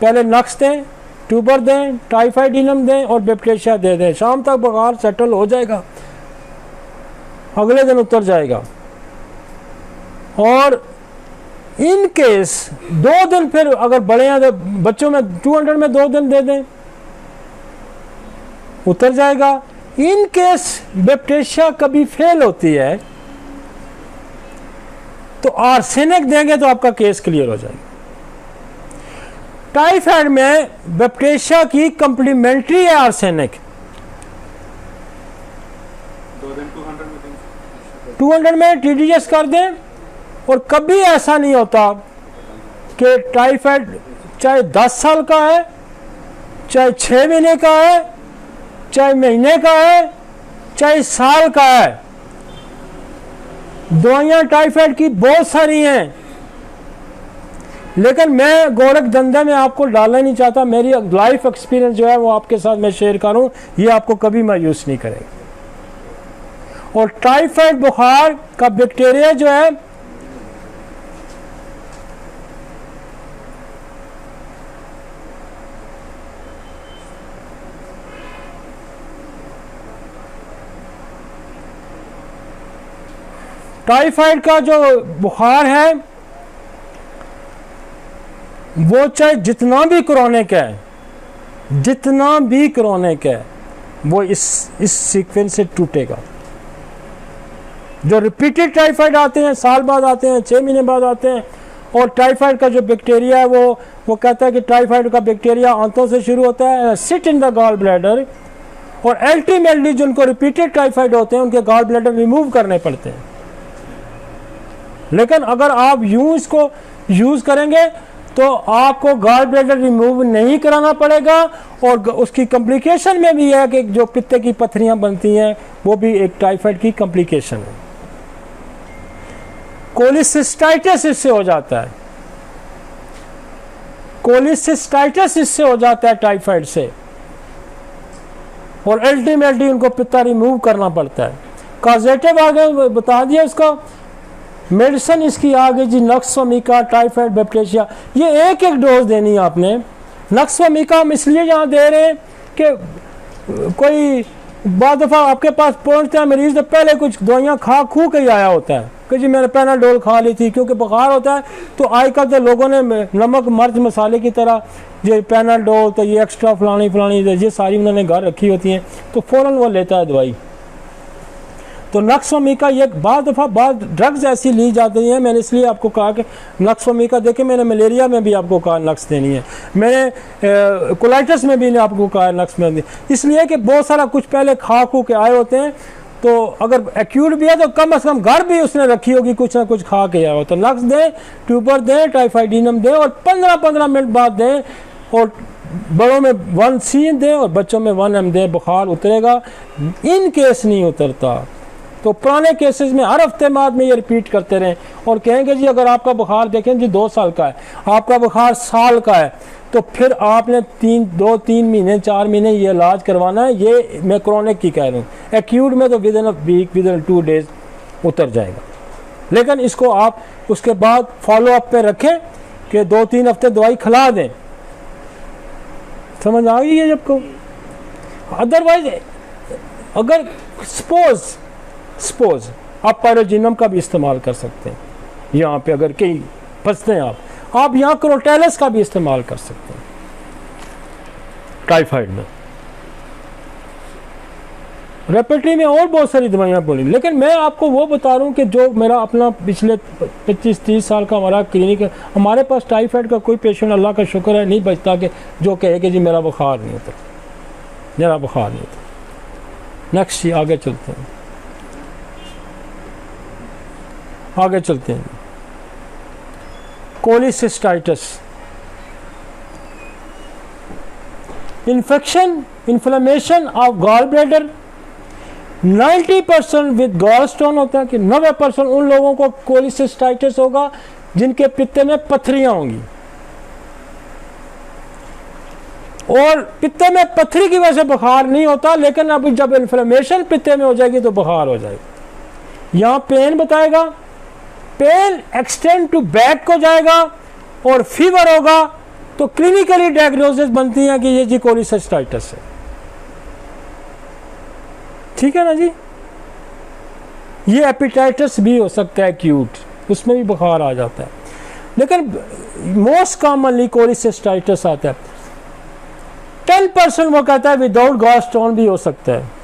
पहले नक्स दें, ट्यूबर दें, टाइफाइडिनम दें और बैप्टेशिया दे दें, शाम तक बुखार सेटल हो जाएगा, अगले दिन उतर जाएगा। और इन केस 2 दिन, फिर अगर बड़े हैं तो बच्चों में 200 में 2 दिन दे दें, उतर जाएगा। इन केस बैप्टेशिया कभी फेल होती है तो आर्सेनिक देंगे तो आपका केस क्लियर हो जाएगा। टाइफाइड में बैप्टेशिया की कंप्लीमेंट्री है आर्सेनिक, 200 में TDS कर दें। और कभी ऐसा नहीं होता कि टाइफाइड चाहे 10 साल का है, चाहे 6 महीने का है, चाहे महीने का है, चाहे साल का है, दवाइयाँ टाइफाइड की बहुत सारी हैं, लेकिन मैं गोरख धंधे में आपको डालना नहीं चाहता। मेरी लाइफ एक्सपीरियंस जो है वो आपके साथ मैं शेयर करूं, ये आपको कभी मायूस नहीं करेगा। और टाइफाइड बुखार का बैक्टीरिया जो है टाइफाइड का जो बुखार है वो चाहे जितना भी क्रोनिक है, जितना भी क्रोनिक है, वो इस सीक्वेंस से टूटेगा। जो रिपीटेड टाइफाइड आते हैं, साल बाद आते हैं, 6 महीने बाद आते हैं, और टाइफाइड का जो बैक्टीरिया है वो कहता है कि टाइफाइड का बैक्टीरिया आंतों से शुरू होता है, sit in the gall bladder, और अल्टीमेटली जिनको रिपीटेड टाइफाइड होते हैं उनके गॉल ब्लैडर रिमूव करने पड़ते हैं। लेकिन अगर आप यूं इसको यूज करेंगे तो आपको गॉल ब्लैडर रिमूव नहीं कराना पड़ेगा, और उसकी कॉम्प्लिकेशन में भी है कि जो पित्ते की पथरियां बनती हैं वो भी एक टाइफाइड की कॉम्प्लिकेशन है। कोलिसिस्टाइटिस इससे हो जाता है, कोलिसिस्टाइटिस इससे हो जाता है टाइफाइड से, और अल्टीमेटली उनको पित्ता रिमूव करना पड़ता है। कॉजेटिव आगे बता दिया उसका, मेडिसिन इसकी आ गई जी, नक्सोमिका, टाइफाइड, बैक्टीरिया, ये एक एक डोज देनी है आपने। नक्सोमिका हम इसलिए यहाँ दे रहे हैं कि कोई बाद दफ़ा आपके पास पहुँचता है मरीज़ तो पहले कुछ दवाइयाँ खा खू के ही आया होता है कि जी मैंने पैनाडोल खा ली थी, क्योंकि बुखार होता है तो आजकल तो लोगों ने नमक मिर्च मसाले की तरह ये पैनाडोल तो ये एक्स्ट्रा फलानी फलानी ये सारी उन्होंने घर रखी होती हैं, तो फ़ौरन वो लेता है दवाई। तो नक्सोमिका ये बाद ड्रग्स ऐसी ली जाती हैं, मैंने इसलिए आपको कहा कि नक्सोमिका देखें, मैंने मलेरिया में भी आपको कहा नक्स देनी है, मैंने कोलाइटिस में भी आपको कहा नक्स में, इसलिए कि बहुत सारा कुछ पहले खा खू के आए होते हैं, तो अगर एक्यूट भी है तो कम से कम घर भी उसने रखी होगी कुछ ना कुछ खा के आया हो, तो नक्स दें, ट्यूबर दें, टाइफाइडिनम दें और 15-15 मिनट बाद दें, और बड़ों में 1C दें और बच्चों में 1M दें, बुखार उतरेगा। इन केस नहीं उतरता तो पुराने केसेस में हर हफ्ते बाद में ये रिपीट करते रहें और कहेंगे जी अगर आपका बुखार देखें जी 2 साल का है, आपका बुखार साल का है, तो फिर आपने 2-3 महीने 4 महीने ये इलाज करवाना है। ये मैं क्रोनिक की कह रहा हूँ, एक्यूट में तो within a week, within 2 days उतर जाएगा, लेकिन इसको आप उसके बाद फॉलो अप पे रखें कि 2-3 हफ्ते दवाई खिला दें। समझ आ गई है जब को? अदरवाइज अगर सपोज आप पायरोजिनम का भी इस्तेमाल कर सकते हैं यहाँ पे, अगर कहीं फंसते हैं आप यहाँ क्रोटेलस का भी इस्तेमाल कर सकते हैं टाइफाइड में। रेपेटरी में और बहुत सारी दवाइयाँ बोली, लेकिन मैं आपको वो बता रहा हूँ कि जो मेरा अपना पिछले 25-30 साल का हमारा क्लिनिक है, हमारे पास टाइफाइड का कोई पेशेंट अल्लाह का शुक्र है नहीं बचता कि जो कहे कि जी मेरा बुखार नहीं होता, मेरा बुखार नहीं होता। नेक्स्ट ही आगे चलते हैं, आगे चलते हैं। Cholecystitis, infection, inflammation of gall bladder. 90% with gall stone होता है कि 90% उन लोगों को कोलिसिस्टाइटिस होगा जिनके पित्ते में पथरियां होंगी, और पित्ते में पथरी की वजह से बुखार नहीं होता, लेकिन अब जब इन्फ्लेमेशन पित्ते में हो जाएगी तो बुखार हो जाएगा। यहाँ पेन बताएगा, पेन एक्सटेंड टू बैक को जाएगा और फीवर होगा, तो क्लिनिकली डायग्नोसिस बनती है कि ये जी कोलिसिस्टाइटिस है। ठीक है ना जी? ये एपिटाइटिस भी हो सकता है एक्यूट, उसमें भी बुखार आ जाता है, लेकिन मोस्ट कॉमनली कोलिसिस्टाइटिस आता है। 10% वो कहता है विदाउट गॉलस्टोन भी हो सकता है।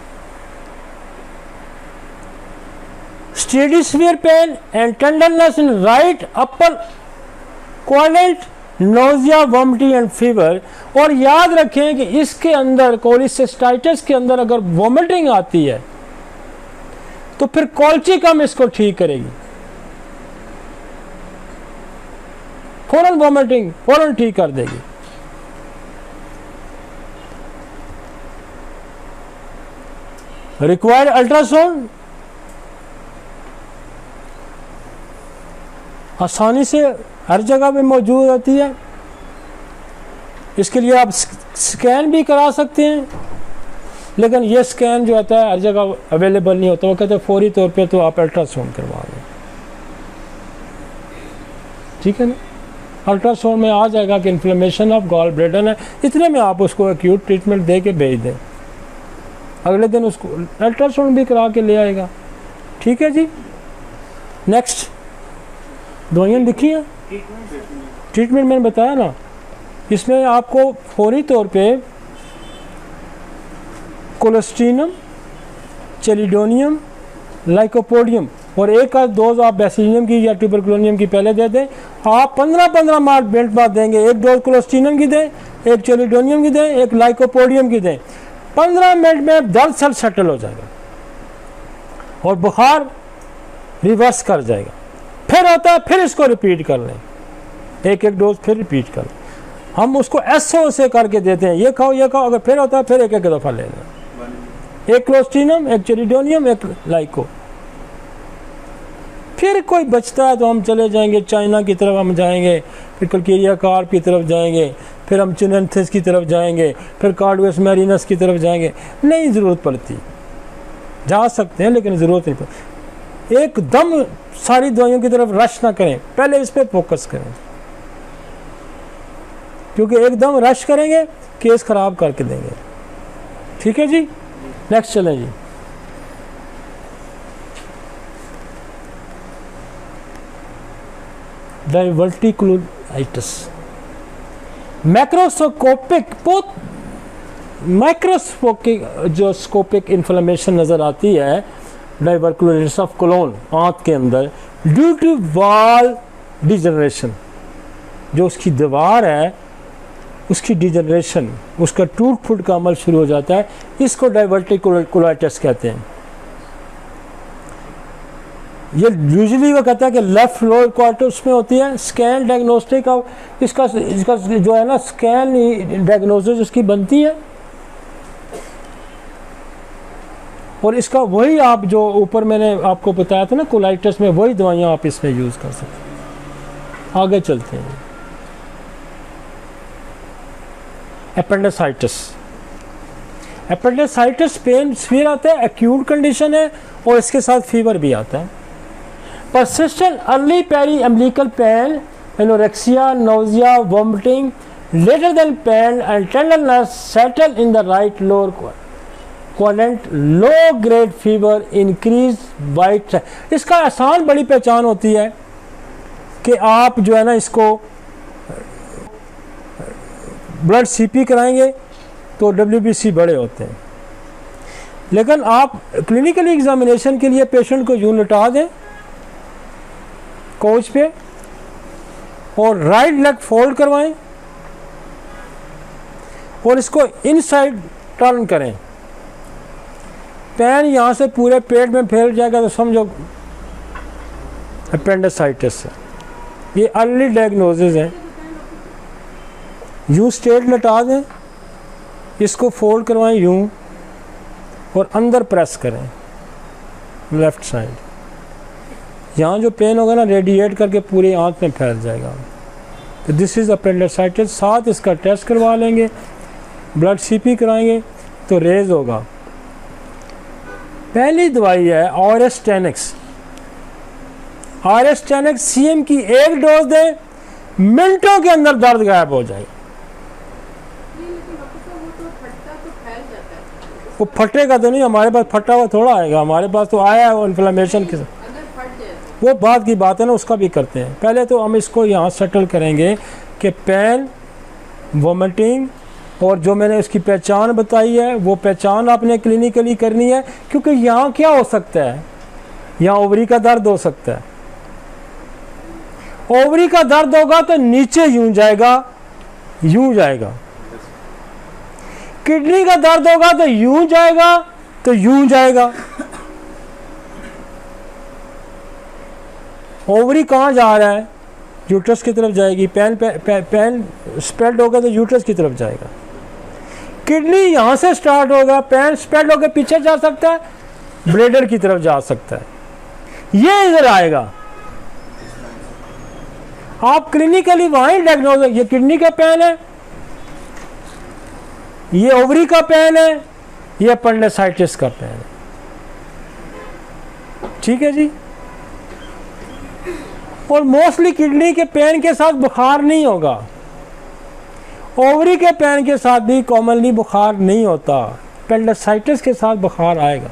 Steady severe pain and tenderness in right upper quadrant, nausea, vomiting and fever. और याद रखें कि इसके अंदर कोलिसिस्टाइटिस के अंदर अगर वॉमिटिंग आती है तो फिर कॉल्चिकम इसको ठीक करेगी, फौरन वॉमिटिंग फौरन ठीक कर देगी। रिक्वायर्ड अल्ट्रासाउंड, आसानी से हर जगह पे मौजूद होती है, इसके लिए आप स्कैन भी करा सकते हैं, लेकिन ये स्कैन जो होता है हर जगह अवेलेबल नहीं होता, वो कहते हैं फौरी तौर पे तो आप अल्ट्रासाउंड करवा दें। ठीक है ना? अल्ट्रासाउंड में आ जाएगा कि इन्फ्लेमेशन ऑफ गॉल ब्लैडर है, इतने में आप उसको एक्यूट ट्रीटमेंट दे के भेज दें, अगले दिन उसको अल्ट्रासाउंड भी करा के ले आएगा। ठीक है जी? नेक्स्ट, दवाइयाँ लिखी हैं, ट्रीटमेंट मैंने बताया ना, इसमें आपको फौरी तौर पे कोलेस्ट्रीनम, चेलिडोनियम, लाइकोपोडियम और एक आध डोज आप बेसिलियम की या ट्यूबरकुलोनियम की पहले दे दें। आप 15-15 मिनट बाद देंगे, एक डोज कोलेस्ट्रीनम की दें, एक चेलिडोनियम की दें, एक लाइकोपोडियम की दें। 15 मिनट में दर्द सब सेटल हो जाएगा और बुखार रिवर्स कर जाएगा। फिर होता है, फिर इसको रिपीट कर लें, एक डोज फिर रिपीट कर लें। हम उसको SO से करके देते हैं, ये खाओ ये खाओ, अगर फिर होता है फिर एक दफ़ा ले लें, एक क्लोस्ट्रीनम, एक चेलिडोनियम, एक लाइको। फिर कोई बचता है तो हम चले जाएंगे चाइना की तरफ, हम जाएंगे, फिर कल्केरिया कार्प की तरफ जाएंगे, फिर हम चिनेंथिस की तरफ जाएंगे, फिर कार्डुएस मैरिनस की तरफ जाएंगे। नहीं ज़रूरत पड़ती, जा सकते हैं लेकिन ज़रूरत नहीं पड़ती। एकदम सारी दवाइयों की तरफ रश ना करें, पहले इस पे फोकस करें, क्योंकि एकदम रश करेंगे केस खराब करके देंगे। ठीक है जी, नेक्स्ट चलें जी। डाइवर्टिकुलाइटिस, मैक्रोस्कोपिक, बहुत माइक्रोस्कोपिक जो स्कोपिक इन्फ्लेमेशन नज़र आती है डाइवर्टिकुलाइटिस ऑफ कोलोन, आंत के अंदर, ड्यू टू वॉल डिजनरेशन, जो उसकी दीवार है उसकी डिजनरेशन, उसका टूट फूट का अमल शुरू हो जाता है, इसको डाइवर्टिकुलाइटिस कहते हैं। ये यूजुअली वो कहता है कि लेफ्ट लोअर क्वार्टर उसमें होती है। स्कैन डायग्नोस्टिक का इसका जो है ना, स्कैन डायग्नोसिस उसकी बनती है, और इसका वही आप जो ऊपर मैंने आपको बताया था ना कोलाइटिस में, वही दवाइयाँ आप इसमें यूज़ कर सकते हैं। आगे चलते हैं। एपेंडिसाइटिस, एपेंडिसाइटिस पेन फिर आता है, एक्यूट कंडीशन है और इसके साथ फीवर भी आता है। persistent early peri-umbilical pain, anorexia, nausea, vomiting, later than pain and tenderness settle in the right lower quadrant, low grade fever, increased white। इसका आसान बड़ी पहचान होती है कि आप जो है ना इसको ब्लड सीपी कराएंगे तो WBC बड़े होते हैं, लेकिन आप क्लिनिकल एग्जामिनेशन के लिए पेशेंट को यूं लटा दें कोच पे और राइट लेग फोल्ड करवाएं और इसको इनसाइड टर्न करें, पेन यहाँ से पूरे पेट में फैल जाएगा तो समझो अपेंडिसाइटिस है। ये अर्ली डायग्नोसिस है। यूँ स्ट्रेट लटा दें, इसको फोल्ड करवाएं यूँ और अंदर प्रेस करें लेफ्ट साइड। यहाँ जो पेन होगा ना रेडिएट करके पूरी आंत में फैल जाएगा। तो दिस इज़ अपेंडिसाइटिस। साथ इसका टेस्ट करवा लेंगे, ब्लड सीपी कराएंगे तो रेज होगा। पहली दवाई है ऑरेस्टेनिक्स। ऑरेस्टेनिक्स CM की एक डोज दें, मिनटों के अंदर दर्द गायब हो जाएगा। वो फटेगा तो नहीं, हमारे पास फटा हुआ थोड़ा आएगा, हमारे पास तो आया है वो इन्फ्लेमेशन के साथ। वो बात की बात है ना, उसका भी करते हैं। पहले तो हम इसको यहाँ सेटल करेंगे कि पेन, वोमिटिंग और जो मैंने उसकी पहचान बताई है वो पहचान आपने क्लिनिकली करनी है, क्योंकि यहाँ क्या हो सकता है, यहाँ ओवरी का दर्द हो सकता है। ओवरी का दर्द होगा तो नीचे यूं जाएगा, यूं जाएगा। किडनी का दर्द होगा तो यूं जाएगा, तो यूं जाएगा। ओवरी कहाँ जा रहा है, यूट्रस की तरफ जाएगी। पेन स्प्रेड होगा तो यूट्रस की तरफ जाएगा। किडनी यहाँ से स्टार्ट होगा, पेन स्प्रेड होकर पीछे जा सकता है, ब्लेडर की तरफ जा सकता है, ये इधर आएगा। आप क्लिनिकली वहीं डायग्नोज, ये किडनी का पेन है, ये ओवरी का पेन है, ये अपेंडिसाइटिस का पेन है। ठीक है जी। और मोस्टली किडनी के पेन के साथ बुखार नहीं होगा, ओवरी के पेन के साथ भी कॉमनली बुखार नहीं होता, अपेंडिसाइटिस के साथ बुखार आएगा।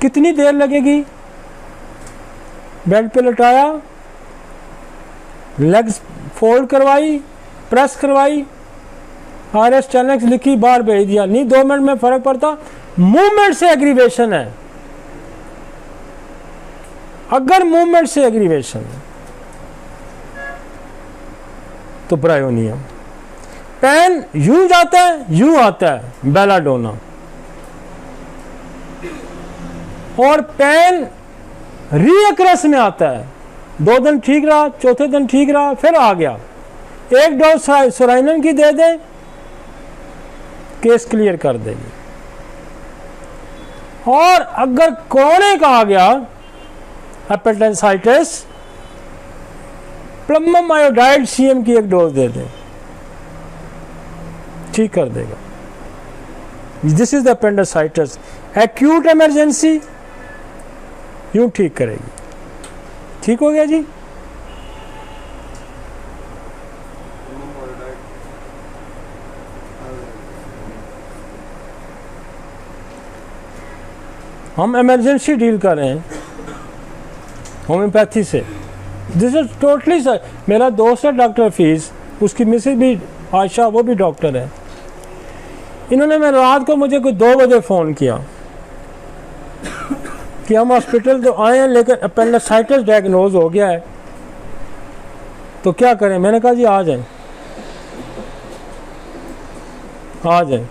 कितनी देर लगेगी, बेड पे लटाया, लेग्स फोल्ड करवाई, प्रेस करवाई, ऑरेस्टेनिक्स लिखी, बाहर भेज दिया, नहीं 2 मिनट में फर्क पड़ता। मूवमेंट से एग्रीवेशन है, अगर मूवमेंट से एग्रीवेशन है तो ब्रायोनियम। पेन यूं जाता है, यूं आता है, बेलाडोना। और पेन रीअक्रस में आता है, 2 दिन ठीक रहा, चौथे दिन ठीक रहा, फिर आ गया। एक डोज सोराइनन की दे दें, केस क्लियर कर देगी। और अगर कोने का आ गया एपेंडिसाइटिस, प्लम्बम आयोडाइड CM की एक डोज दे दें, ठीक कर देगा। This is the appendicitis. Acute emergency यूं ठीक करेगी। ठीक हो गया जी। हम इमरजेंसी डील कर रहे हैं होम्योपैथी से। This is totally sir. मेरा दोस्त है डॉक्टर हफीज़, उसकी मिसेज भी आयशा, वो भी डॉक्टर है। इन्होंने मैं रात को मुझे कोई 2 बजे फ़ोन किया कि हम हॉस्पिटल तो आए हैं लेकिन अपेंडिसाइटिस डायग्नोज हो गया है, तो क्या करें। मैंने कहा जी आ जाएं, आ जाएं।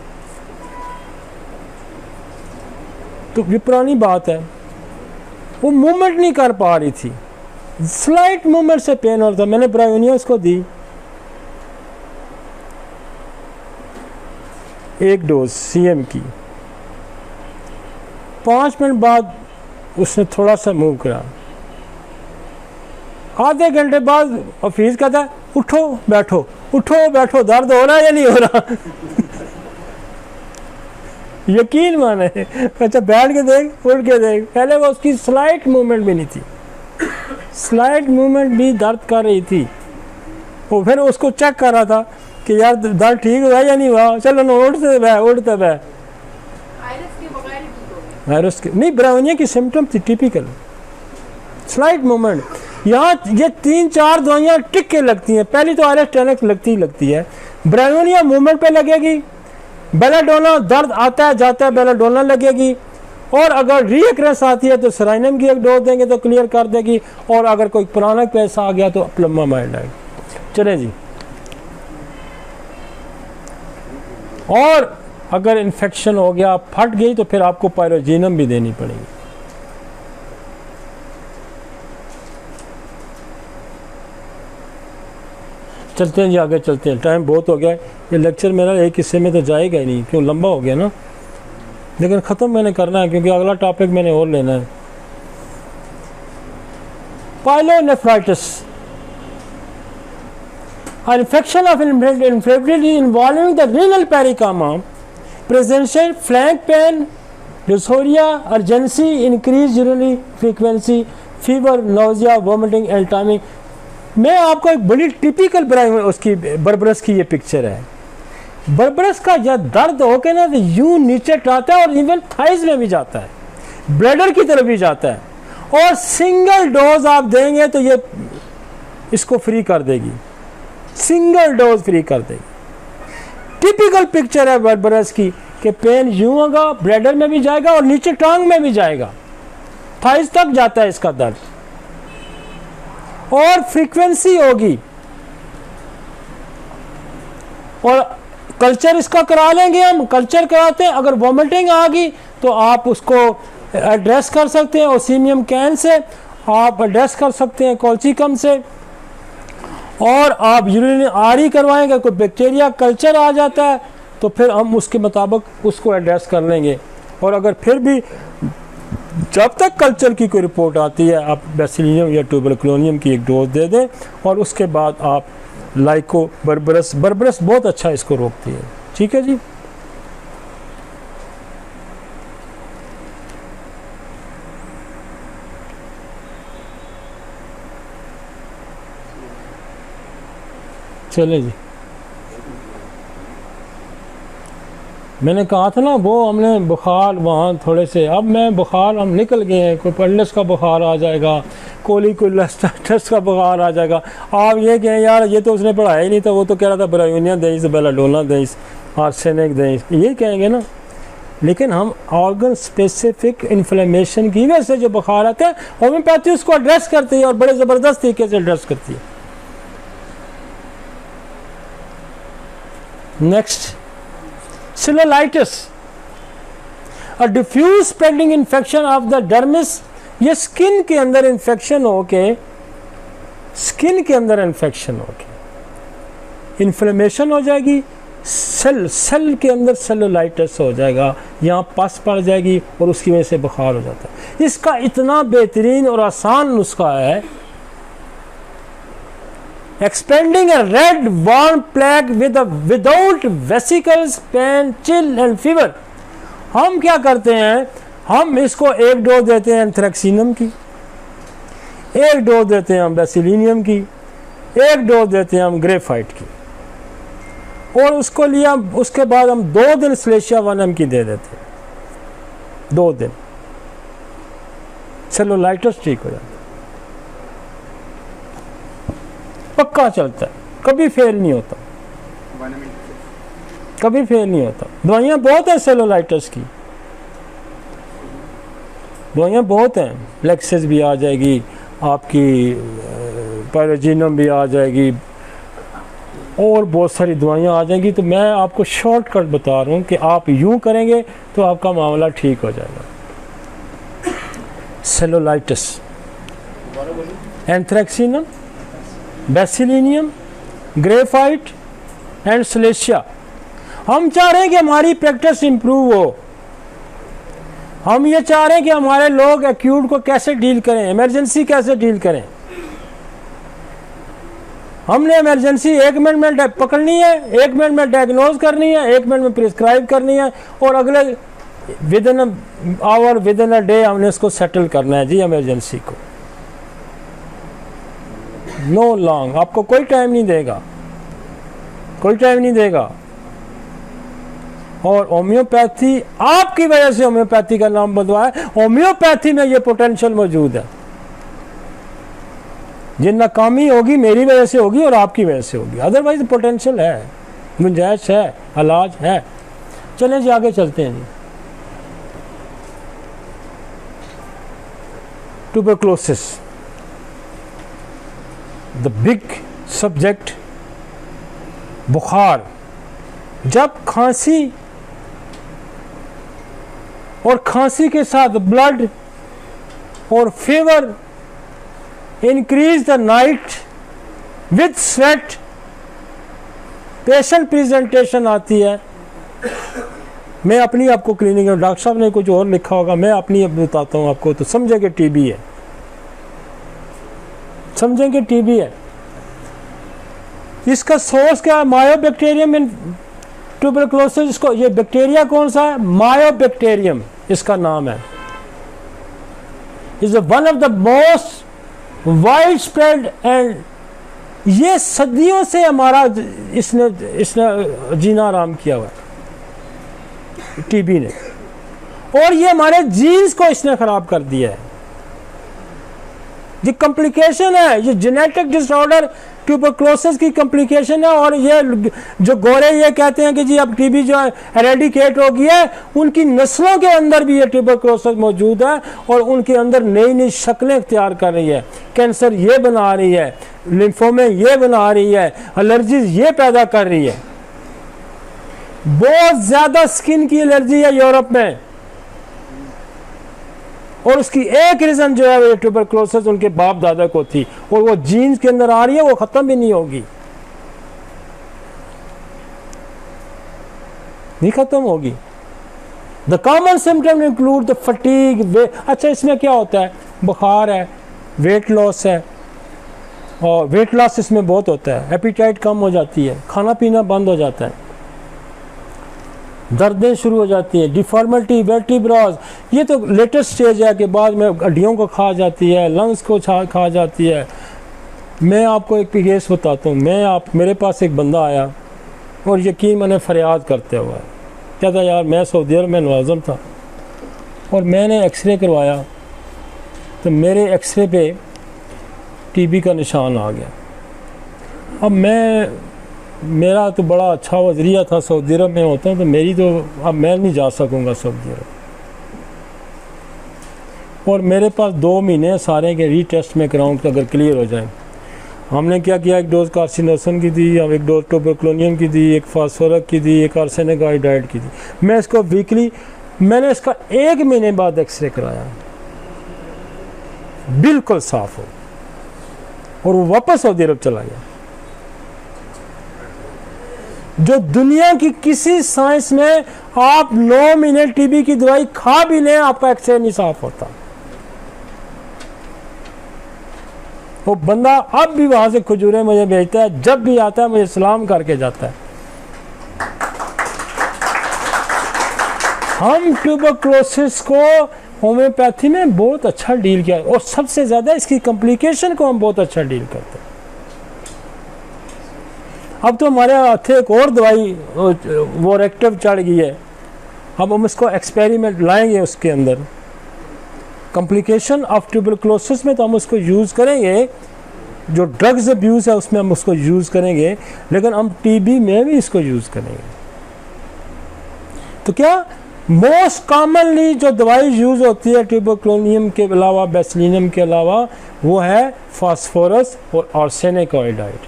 तो ये पुरानी बात है, वो मूवमेंट नहीं कर पा रही थी, स्लाइट मूवमेंट से पेन हो रहा था। मैंने ब्रायोनिया उसको दी, 1 डोज सीएम की। 5 मिनट बाद उसने थोड़ा सा मूव करा। आधे घंटे बाद हफीज कहता है उठो बैठो, उठो बैठो, दर्द हो रहा है या नहीं हो रहा। यकीन माने, अच्छा बैठ के देख, उठ के देख। पहले वो उसकी स्लाइट मूवमेंट भी नहीं थी, स्लाइट मूवमेंट भी दर्द कर रही थी। वो फिर उसको चेक कर रहा था कि यार दर्द ठीक हुआ या नहीं हुआ, चलो ना उठते बह। वायरस की नहीं, ब्रायोनिया की सिम्टम थी टिपिकल स्लाइट मूवमेंट। यहाँ ये 3-4 दवाइयाँ टिक के लगती हैं। पहली तो आरएस टेनेक्स लगती है, ब्रायोनिया मूवमेंट पे लगेगी, बेलाडोना दर्द आता है जाता है, बेलाडोना लगेगी, और अगर रीअक्रेंस आती है तो सेराइनम की 1 डोज देंगे तो क्लियर कर देगी, और अगर कोई पुराना पैसा आ गया तो प्लम्मामाइड आएगी। चले जी। और अगर इन्फेक्शन हो गया, फट गई, तो फिर आपको पायरोजीनम भी देनी पड़ेगी। चलते हैं जी, आगे चलते हैं, टाइम बहुत हो गया। ये लेक्चर मेरा एक हिस्से में तो जाएगा ही नहीं, क्यों लंबा हो गया ना, लेकिन ख़त्म मैंने करना है क्योंकि अगला टॉपिक मैंने और लेना है। Pyelonephritis, an infection of inflammatory involving the renal parenchyma, presents flank pain, dysuria, urgency, increased urinary frequency, fever, nausea, vomiting and timing। मैं आपको एक बड़ी टिपिकल उसकी बर्बरस की ये पिक्चर है। बर्बरस का यह दर्द होके ना तो यूं नीचे टाता है और इवन थाइज में भी जाता है, ब्लैडर की तरफ भी जाता है, और सिंगल डोज आप देंगे तो ये इसको फ्री कर देगी, सिंगल डोज फ्री कर देगी। टिपिकल पिक्चर है बर्बरस की कि पेन यूं होगा, ब्लैडर में भी जाएगा और नीचे टांग में भी जाएगा, थाइज तक जाता है इसका दर्द, और फ्रीक्वेंसी होगी। और कल्चर इसका करा लेंगे हम, कल्चर कराते हैं। अगर वॉमिटिंग आ गई तो आप उसको एड्रेस कर सकते हैं ओसीमियम कैन से, आप एड्रेस कर सकते हैं कोल्चिकम से, और आप यूरिन आर ई करवाएंगे, कोई बैक्टीरिया कल्चर आ जाता है तो फिर हम उसके मुताबिक उसको एड्रेस कर लेंगे। और अगर फिर भी जब तक कल्चर की कोई रिपोर्ट आती है, आप बेसिलियम या ट्यूबरकुलोनियम की 1 डोज दे दें, और उसके बाद आप लाइको बर्बरस बहुत अच्छा इसको रोकती है। ठीक है जी। चले जी। मैंने कहा था ना वो हमने बुखार वहाँ थोड़े से, अब मैं बुखार हम निकल गए हैं, कोई पल्लस का बुखार आ जाएगा, कोलिकुलस्टाइटिस का बुखार आ जाएगा। आप ये कहें यार ये तो उसने पढ़ाया ही नहीं था, वो तो कह रहा था ब्रायोनिया दें, बेलाडोना दें, आर्सेनिक दें, ये कहेंगे ना। लेकिन हम ऑर्गन स्पेसिफिक इन्फ्लेमेशन की वजह से जो बुखार आता है, होम्योपैथी उसको एड्रेस करती है और बड़े ज़बरदस्त तरीके से एड्रेस करती है। Next, cellulitis, a diffuse spreading infection of the dermis. ये स्किन के अंदर इन्फेक्शन होके, स्किन के अंदर इन्फेक्शन होके इन्फ्लेमेशन हो जाएगी, सेल के अंदर सेलुलाइटिस हो जाएगा, यहाँ पस पड़ जाएगी और उसकी वजह से बुखार हो जाता है। इसका इतना बेहतरीन और आसान नुस्खा है, expanding a red warm plaque without vesicles, pain, chill and fever हम क्या करते हैं, हम इसको एक डोज देते हैं एंथ्रेक्सिनम की, एक डोज देते हैं हम बेसिलिनियम की, एक डोज देते हैं हम ग्रेफाइट की, और उसको लिया। उसके बाद हम 2 दिन स्लेशिया 1 की दे देते हैं, 2 दिन सेलुलाइटिस ठीक हो जाता है, पक्का चलता है, कभी फेल नहीं होता, कभी फेल नहीं होता। दवाइयाँ बहुत हैं सेलुलाइटिस की, दवाइयाँ बहुत हैं, लेक्सिस भी आ जाएगी आपकी, पैराजीनम भी आ जाएगी, और बहुत सारी दवाइयाँ आ जाएंगी। तो मैं आपको शॉर्टकट बता रहा हूँ कि आप यूँ करेंगे तो आपका मामला ठीक हो जाएगा। सेलुलाइटिस, एंथ्रेक्सिनम, बेसिलिनियम, ग्रेफाइट एंड स्लेशिया। हम चाह रहे हैं कि हमारी प्रैक्टिस इंप्रूव हो, हम ये चाह रहे हैं कि हमारे लोग एक्यूट को कैसे डील करें, इमरजेंसी कैसे डील करें। हमने इमरजेंसी 1 मिनट में पकड़नी है, 1 मिनट में डायग्नोज करनी है, 1 मिनट में प्रिस्क्राइब करनी है, और अगले within hour, within a day हमने इसको सेटल करना है जी इमरजेंसी को। नो लॉन्ग, आपको कोई टाइम नहीं देगा, कोई टाइम नहीं देगा। और होम्योपैथी, आपकी वजह से होम्योपैथी का नाम बदला है, होम्योपैथी में ये पोटेंशियल मौजूद है। ये नाकामी होगी मेरी वजह से होगी और आपकी वजह से होगी, अदरवाइज पोटेंशियल है, गुंजाइश है, इलाज है। चलें जी आगे चलते हैं जी। Tuberculosis, the big subject. बुखार, जब खांसी और खांसी के साथ ब्लड और fever increase the night with sweat, patient presentation आती है। मैं अपनी आपको क्लिनिक में, डॉक्टर साहब ने कुछ और लिखा होगा, मैं अपनी अब बताता हूँ आपको, तो समझेंगे टीबी है, समझेंगे टीबी है। इसका सोर्स क्या है? मायोबैक्टीरियम इन ट्यूबरक्लोसिस। इसको, ये बैक्टीरिया कौन सा है? मायोबैक्टीरियम इसका नाम है। Is one of the most wide spread, and ये सदियों से हमारा इसने जीना आराम किया हुआ है टीबी ने, और ये हमारे जीन्स को इसने खराब कर दिया है। ये कॉम्प्लिकेशन है, ये जेनेटिक डिसऑर्डर ट्यूबरक्लोसिस की कॉम्प्लिकेशन है। और ये जो गोरे ये कहते हैं कि जी अब टीबी जो है एरेडिकेट हो गया है, उनकी नस्लों के अंदर भी ये ट्यूबरक्लोसिस मौजूद है, और उनके अंदर नई नई शक्लें इख्तियार कर रही है। कैंसर ये बना रही है, लिम्फोमा ये बना रही है, एलर्जीज ये पैदा कर रही है। बहुत ज्यादा स्किन की एलर्जी है यूरोप में, और उसकी एक रीजन जो है वो ट्यूबरक्लोसिस उनके बाप दादा को थी, और वो जीन्स के अंदर आ रही है, वो खत्म भी नहीं होगी, नहीं खत्म होगी। The common symptom include the fatigue. अच्छा, इसमें क्या होता है? बुखार है, वेट लॉस है, और वेट लॉस इसमें बहुत होता है, एपिटाइट कम हो जाती है, खाना पीना बंद हो जाता है, दर्दें शुरू हो जाती हैं, डिफॉर्मिटी, वर्टिब्रास, ये तो लेटेस्ट स्टेज है कि बाद में हड्डियों को खा जाती है, लंग्स को खा जाती है। मैं आपको एक केस बताता हूँ। मेरे पास एक बंदा आया, और यकीन मैंने फरियाद करते हुए कहता यार मैं सऊदी अरब में मुलाजिम था, और मैंने एक्सरे करवाया तो मेरे एक्सरे पे टीबी का निशान आ गया। अब मेरा तो बड़ा अच्छा वज़रिया था, सऊदी अरब में होता है, तो मेरी तो अब मैं नहीं जा सकूँगा सऊदी अरब, और मेरे पास 2 महीने सारे के रीटेस्ट में कराऊँ तो अगर क्लियर हो जाए। हमने क्या किया, एक डोज कार्सिनोसन की दी, अब एक डोज ट्यूबरक्लोनियम की दी, एक फास्फोरस की दी, एक आर्सेनिक आयोडाइड की दी। मैं इसको वीकली, मैंने इसका 1 महीने बाद एक्सरे कराया, बिल्कुल साफ हो, और वो वापस सऊदी अरब चला गया। जो दुनिया की किसी साइंस में आप 9 महीने टीबी की दवाई खा भी लें, आपका एक्सरे नहीं साफ होता। वो बंदा अब भी वहां से खजूरें मुझे भेजता है, जब भी आता है मुझे सलाम करके जाता है। हम ट्यूबरक्लोसिस को होम्योपैथी में बहुत अच्छा डील किया और सबसे ज़्यादा इसकी कॉम्प्लिकेशन को हम बहुत अच्छा डील करते हैं। अब तो हमारे हाथ एक और दवाई वो रेक्टिव चढ़ गई है, अब हम इसको एक्सपेरिमेंट लाएंगे उसके अंदर कॉम्प्लिकेशन ऑफ ट्यूबरक्लोसिस में, तो हम उसको यूज़ करेंगे। जो ड्रग्स अब्यूज़ है उसमें हम उसको यूज़ करेंगे, लेकिन हम टीबी में भी इसको यूज़ करेंगे। तो क्या मोस्ट कॉमनली जो दवाई यूज़ होती है ट्यूबरक्लोनियम के अलावा, बेसिलियम के अलावा, वो है फास्फोरस और आर्सेनिक आयोडाइड।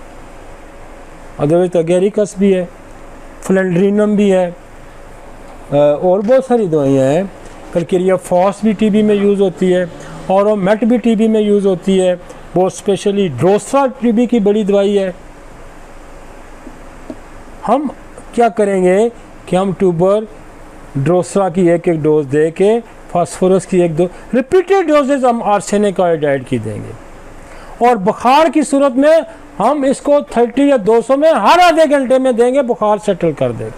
अदरवाइज अगेरिकस भी है, फ्लेंड्रीनम भी है, और बहुत सारी दवाइयाँ हैं। कलकेरिया फॉस भी टीबी में यूज़ होती है, और मेट भी टीबी में यूज़ होती है। बहुत स्पेशली ड्रोस्ट्रा टीबी की बड़ी दवाई है। हम क्या करेंगे कि हम ट्यूबर ड्रोस्ट्रा की एक एक डोज दे के, फास्फोरस की एक दो रिपीटेड डोजेज हम आर्सेनिक आयोडाइड की देंगे, और बुखार की सूरत में हम इसको 30 या 200 में हर आधे घंटे में देंगे, बुखार सेटल कर देगा।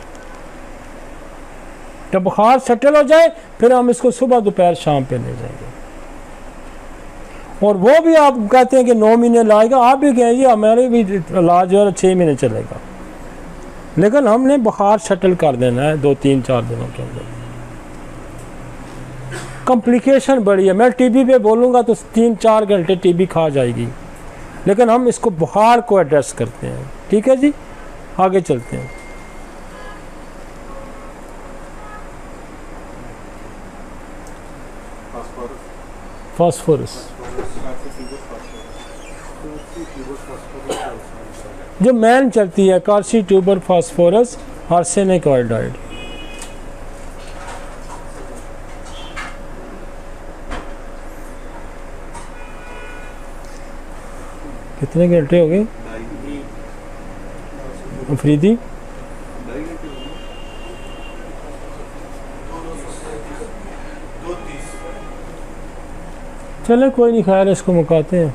जब बुखार सेटल हो जाए फिर हम इसको सुबह दोपहर शाम पे ले जाएंगे। और वो भी आप कहते हैं कि 9 महीने लाएगा, आप भी कहेंगे हमारे भी इलाज जो है 6 महीने चलेगा, लेकिन हमने बुखार सेटल कर देना है 2-3-4 दिनों के अंदर। कॉम्प्लिकेशन बड़ी है, मैं टीबी पे बोलूँगा तो 3-4 घंटे टीबी खा जाएगी, लेकिन हम इसको बुखार को एड्रेस करते हैं। ठीक है जी, आगे चलते हैं। फास्फोरस जो मैन चलती है, Carsey tuber phosphorus arsenic iodide. कितने घंटे हो गए अफरीदी? चले कोई नहीं, खैर इसको मुकाते हैं।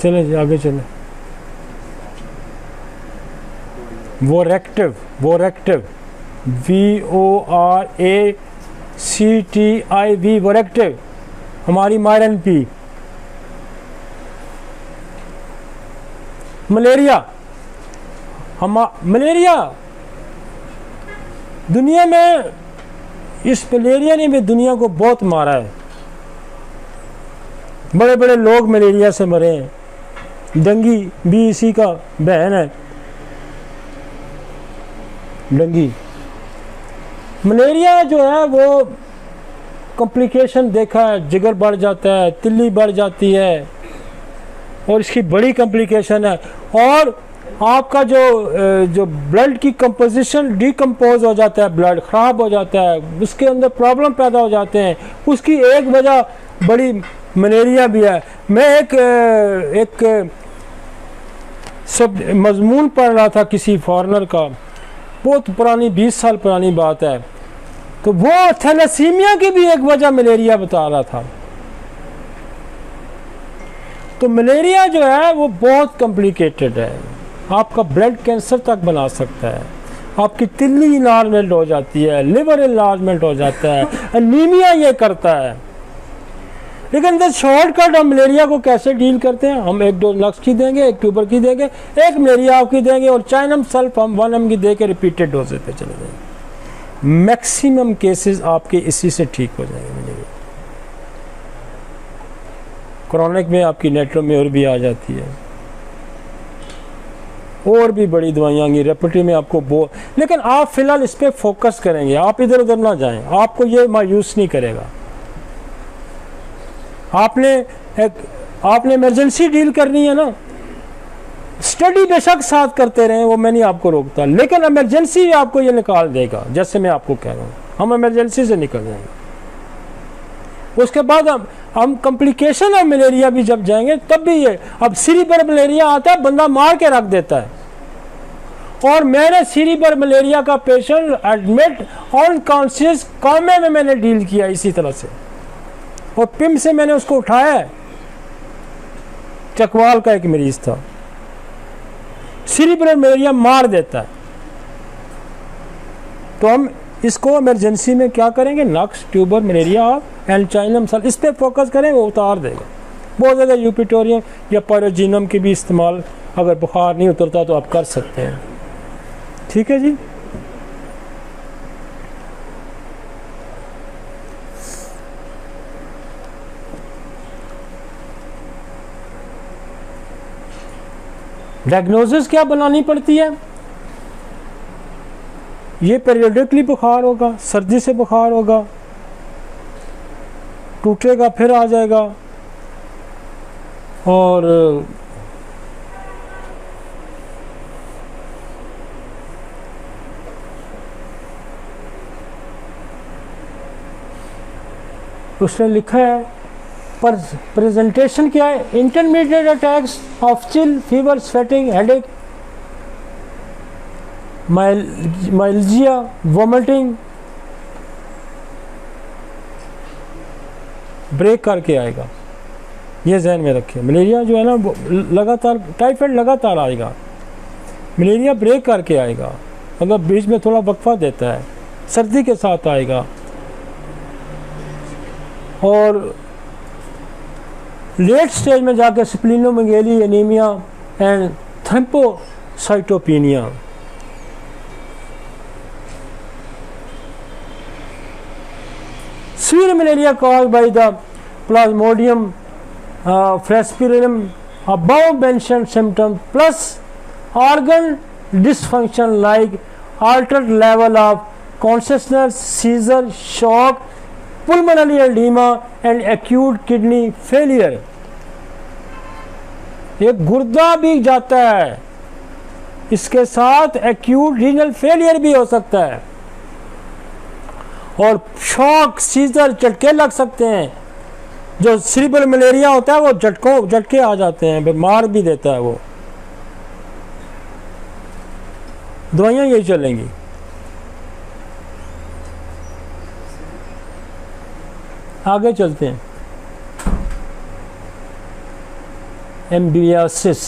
चले जी आगे चले। वोरेक्टिव, वोरेक्टिव, VORACTIV, वोरेक्टिव हमारी मायरन पी। मलेरिया, मलेरिया दुनिया में, इस मलेरिया ने भी दुनिया को बहुत मारा है। बड़े बड़े लोग मलेरिया से मरे हैं। डेंगी भी इसी का बहन है। डेंगी, मलेरिया जो है वो कॉम्प्लिकेशन देखा है, जिगर बढ़ जाता है, तिल्ली बढ़ जाती है, और इसकी बड़ी कॉम्प्लिकेशन है। और आपका जो ब्लड की कंपोजिशन डिकम्पोज हो जाता है, ब्लड ख़राब हो जाता है, उसके अंदर प्रॉब्लम पैदा हो जाते हैं। उसकी एक वजह बड़ी मलेरिया भी है। मैं एक सब मजमून पढ़ रहा था किसी फॉरेनर का, बहुत पुरानी 20 साल पुरानी बात है, तो वो थैलेसीमिया की भी एक वजह मलेरिया बता रहा था। तो मलेरिया जो है वो बहुत कॉम्प्लिकेटेड है, आपका ब्लड कैंसर तक बना सकता है, आपकी तिल्ली इलार्जमेंट हो जाती है, लिवर इलार्जमेंट हो जाता है, एनीमिया ये करता है। लेकिन द शॉर्टकट हम मलेरिया को कैसे डील करते हैं? हम एक डोज लक्स की देंगे, एक ट्यूबर की देंगे, एक मलेरिया आपकी देंगे, और चाइनम सल्फ हम 1 mg दे के रिपीटेड डोजेज पे चले जाएंगे। मैक्सिमम केसेस आपके इसी से ठीक हो जाएंगे मलेरिया। क्रॉनिक में आपकी नाइट्रोम्योर भी आ जाती है, और भी बड़ी दवाइयाँ आएंगी, रेपटी में आपको लेकिन आप फिलहाल इस पर फोकस करेंगे, आप इधर उधर ना जाएं, आपको ये मायूस नहीं करेगा। आपने इमरजेंसी डील करनी है ना, स्टडी बेशक साथ करते रहे, वो मैं नहीं आपको रोकता, लेकिन इमरजेंसी आपको ये निकाल देगा। जैसे मैं आपको कह रहा हूँ, हम इमरजेंसी से निकल जाएंगे। उसके बाद हम कॉम्प्लिकेशन ऑफ मलेरिया भी जब जाएंगे तब भी ये, अब सीरीबर मलेरिया आता है, बंदा मार के रख देता है। और मैंने सीरीबर मलेरिया का पेशेंट एडमिट अनकॉन्शियस कोमे में मैंने डील किया इसी तरह से। और पिम से मैंने उसको उठाया। चकवाल का एक मरीज था, सेरिब्रल मलेरिया मार देता है, तो हम इसको इमरजेंसी में क्या करेंगे, नक्स, ट्यूबर, मलेरिया और एंचाइनम सल, इस पर फोकस करें, वो उतार देगा। बहुत ज़्यादा यूपिटोरियम या पायरोजिनम की भी इस्तेमाल अगर बुखार नहीं उतरता तो आप कर सकते हैं। ठीक है जी। डायग्नोसिस क्या बनानी पड़ती है, ये पीरियडिकली बुखार होगा, सर्दी से बुखार होगा, टूटेगा फिर आ जाएगा, और उसने लिखा है पर प्रेजेंटेशन क्या है, intermediate attacks of chill, fever, sweating, headache, myalgia, vomiting, break करके आएगा, ये जहन में रखिए। मलेरिया जो है ना लगातार, टाइफाइड लगातार आएगा, मलेरिया ब्रेक करके आएगा, अगर बीच में थोड़ा वक्फा देता है, सर्दी के साथ आएगा, और लेट स्टेज में जाकर splenomegaly, anaemia and thrombocytopenia. Severe malaria caused by the Plasmodium falciparum, above mentioned symptoms plus organ dysfunction like altered level of consciousness, seizure, shock, pulmonary edema and acute kidney failure। ये गुर्दा भी जाता है, इसके साथ acute renal failure भी हो सकता है, और शॉक, सीजर, झटके लग सकते हैं। जो सेरिब्रल मलेरिया होता है वो झटके आ जाते हैं, बीमार भी देता है वो। दवाइयाँ यही चलेंगी। आगे चलते हैं। एम्बियासिस,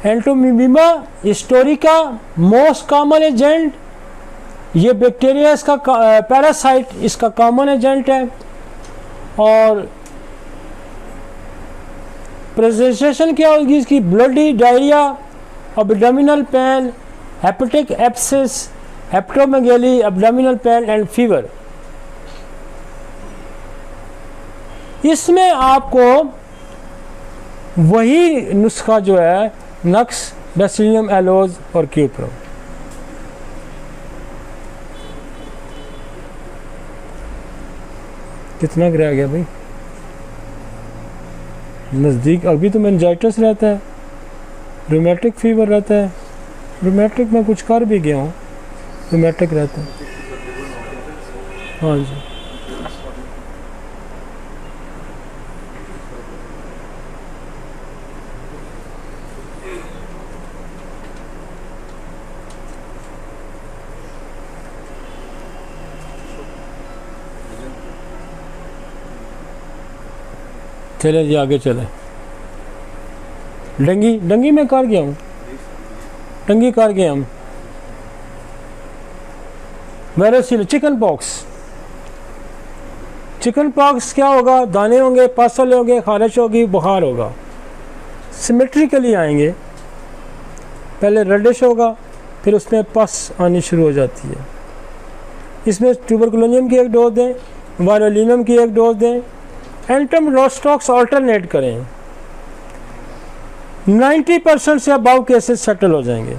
एंटोमीबा हिस्टोरिका मोस्ट कॉमन एजेंट, ये बैक्टीरिया इसका पैरासाइट इसका कॉमन एजेंट है। और प्रेजेंटेशन क्या होगी इसकी, bloody diarrhoea, abdominal pain, hepatic abscess, hepatomegaly, abdominal pain and fever. इसमें आपको वही नुस्खा जो है नक्स, बैसिलियम एलोज और क्यूप्रो। कितना गिरा गया भाई, नज़दीक। अभी तो मेनिंजाइटिस रहता है, रूमेटिक फीवर रहता है, रूमेटिक में कुछ कर भी गया हूँ, रूमेटिक रहता है। हाँ जी, चले जी आगे चले। डंगी में कर गया हूँ, डंगी कर गया हम। वायरल चिकन पॉक्स क्या होगा, दाने होंगे, पासल होंगे, खारिश होगी, बुखार होगा, सिमेट्रिकली आएंगे। पहले रेडिश होगा, फिर उसमें पस आनी शुरू हो जाती है। इसमें ट्यूबरकुलोनियम की एक डोज दें, वायरोलिनम की एक डोज दें, एंटमलोस्टॉक्स अल्टरनेट करें। 90% से अबाव केसेस सेटल हो जाएंगे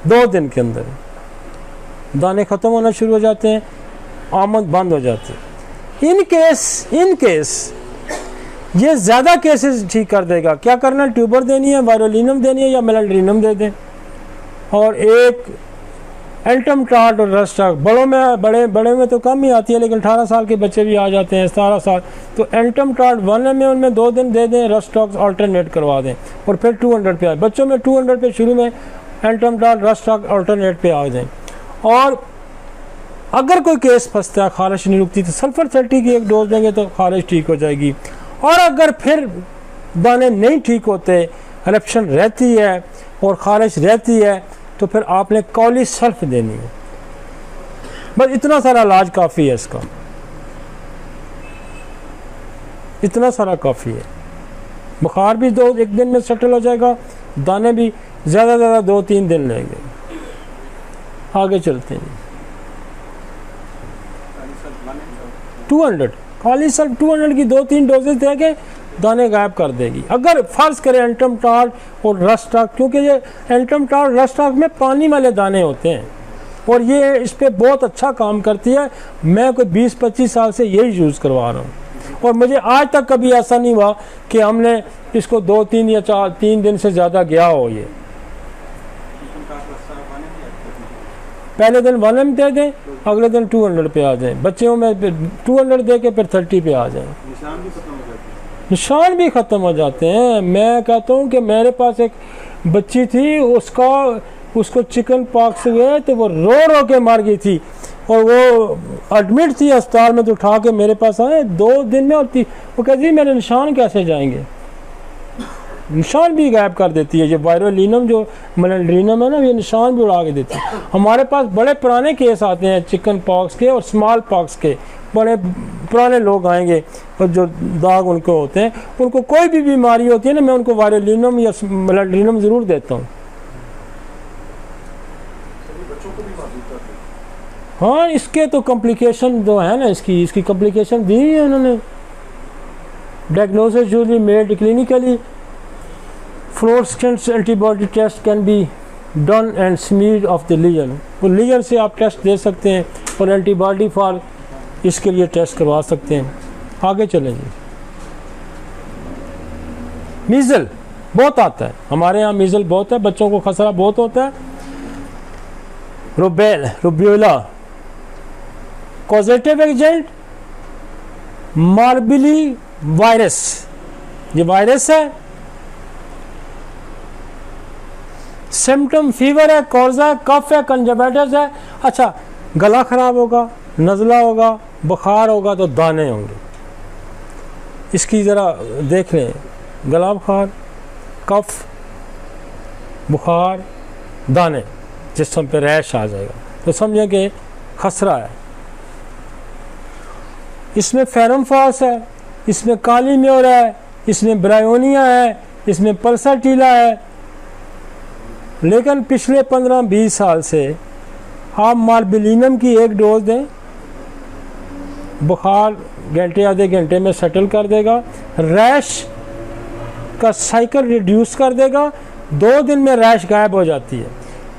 2 दिन के अंदर। दाने ख़त्म होना शुरू हो जाते हैं, आमद बंद हो जाती है। इन केस ये ज़्यादा केसेस ठीक कर देगा। क्या करना, ट्यूबर देनी है, वायरोलिनम देनी है या मेलाड्रिनम दे दें, और एक एल्टम टार्ट और रस्टॉक बड़ों में बड़े में तो कम ही आती है, लेकिन 18 साल के बच्चे भी आ जाते हैं, 17 साल। तो एल्टम टार्ट 1 में उनमें 2 दिन दे दें, रस्टॉक अल्टरनेट करवा दें और फिर 200 पे आए। बच्चों में 200 पे शुरू में एल्टम टार्ट रस्टॉक अल्टरनेट पे आ जाएँ। और अगर कोई केस फंसता है, खारिश नहीं रुकती, तो सल्फर 30 की एक डोज देंगे तो खारिश ठीक हो जाएगी। और अगर फिर दाने नहीं ठीक होते, इरप्शन रहती है और खारिश रहती है, तो फिर आपने कौली सल्फ देनी है। बस इतना सारा इलाज काफ़ी है इसका, इतना सारा काफ़ी है। बुखार भी 1 दिन में सेटल हो जाएगा, दाने भी ज़्यादा 2-3 दिन लेंगे। आगे चलते हैं। 200 खाली सल्फ 200 की 2-3 डोजेज दे के दाने गायब कर देगी। अगर फ़र्ज़ करें एल्टम टार्ट और रस्टॉक, क्योंकि ये एल्टम टार्ट रस्टॉक में पानी वाले दाने होते हैं और ये इस पर बहुत अच्छा काम करती है। मैं कोई 20-25 साल से यही यूज़ करवा रहा हूँ और मुझे आज तक कभी ऐसा नहीं हुआ कि हमने इसको 2-3 या 3 दिन से ज़्यादा गया हो। ये पहले दिन 1 में दे दें, अगले दिन 200 पे आ जाएं। बच्चों में 200 दे के फिर 30 पे आ जाएं। निशान भी ख़त्म हो जाते हैं। मैं कहता हूँ कि मेरे पास एक बच्ची थी, उसको चिकन पॉक्स हुए तो वो रो के मर गई थी और वो एडमिट थी अस्पताल में। तो उठा के मेरे पास आए 2 दिन में, और वो कहती मेरे निशान कैसे जाएंगे। निशान भी गायब कर देती है ये वायरोलिनम, जो मलेरियम है ना, ये निशान भी उड़ा के देती है। हमारे पास बड़े पुराने केस आते हैं चिकन पॉक्स के और स्मॉल पॉक्स के। बड़े पुराने लोग आएंगे और जो दाग उनको होते हैं, उनको कोई भी बीमारी होती है ना, मैं उनको वायरोलिनम या मलेरियम ज़रूर देता हूँ। हाँ, इसके तो कॉम्प्लिकेशन जो है ना, इसकी कॉम्प्लिकेशन दी है उन्होंने। Diagnosis usually made clinically, fluorescent antibody test can be done and smear of the lesion. वो लीजन से आप टेस्ट दे सकते हैं और एंटीबॉडी फॉर इसके लिए टेस्ट करवा सकते हैं। आगे चलेंगे। मीज़ल बहुत आता है हमारे यहाँ, मीज़ल बहुत है, बच्चों को खसरा बहुत होता है। रूबेला कॉजेटिव एजेंट मार्बिली वायरस, ये वायरस है। सिम्टम फीवर है, कॉर्जा है, कफ है, कंजक्टिविटिस है। अच्छा, गला खराब होगा, नज़ला होगा, बुखार होगा तो दाने होंगे। इसकी ज़रा देख लें, गला बुखार, कफ, बुखार, दाने, जिस्म पे रैश आ जाएगा तो समझें कि खसरा है। इसमें फेरमफास है, इसमें काली म्योर है, इसमें ब्रायोनिया है, इसमें पल्साटीला है। लेकिन पिछले 15-20 साल से आप मार्बिलिनम की 1 डोज दें, बुखार घंटे आधे घंटे में सेटल कर देगा, रैश का साइकिल रिड्यूस कर देगा, 2 दिन में रैश गायब हो जाती है।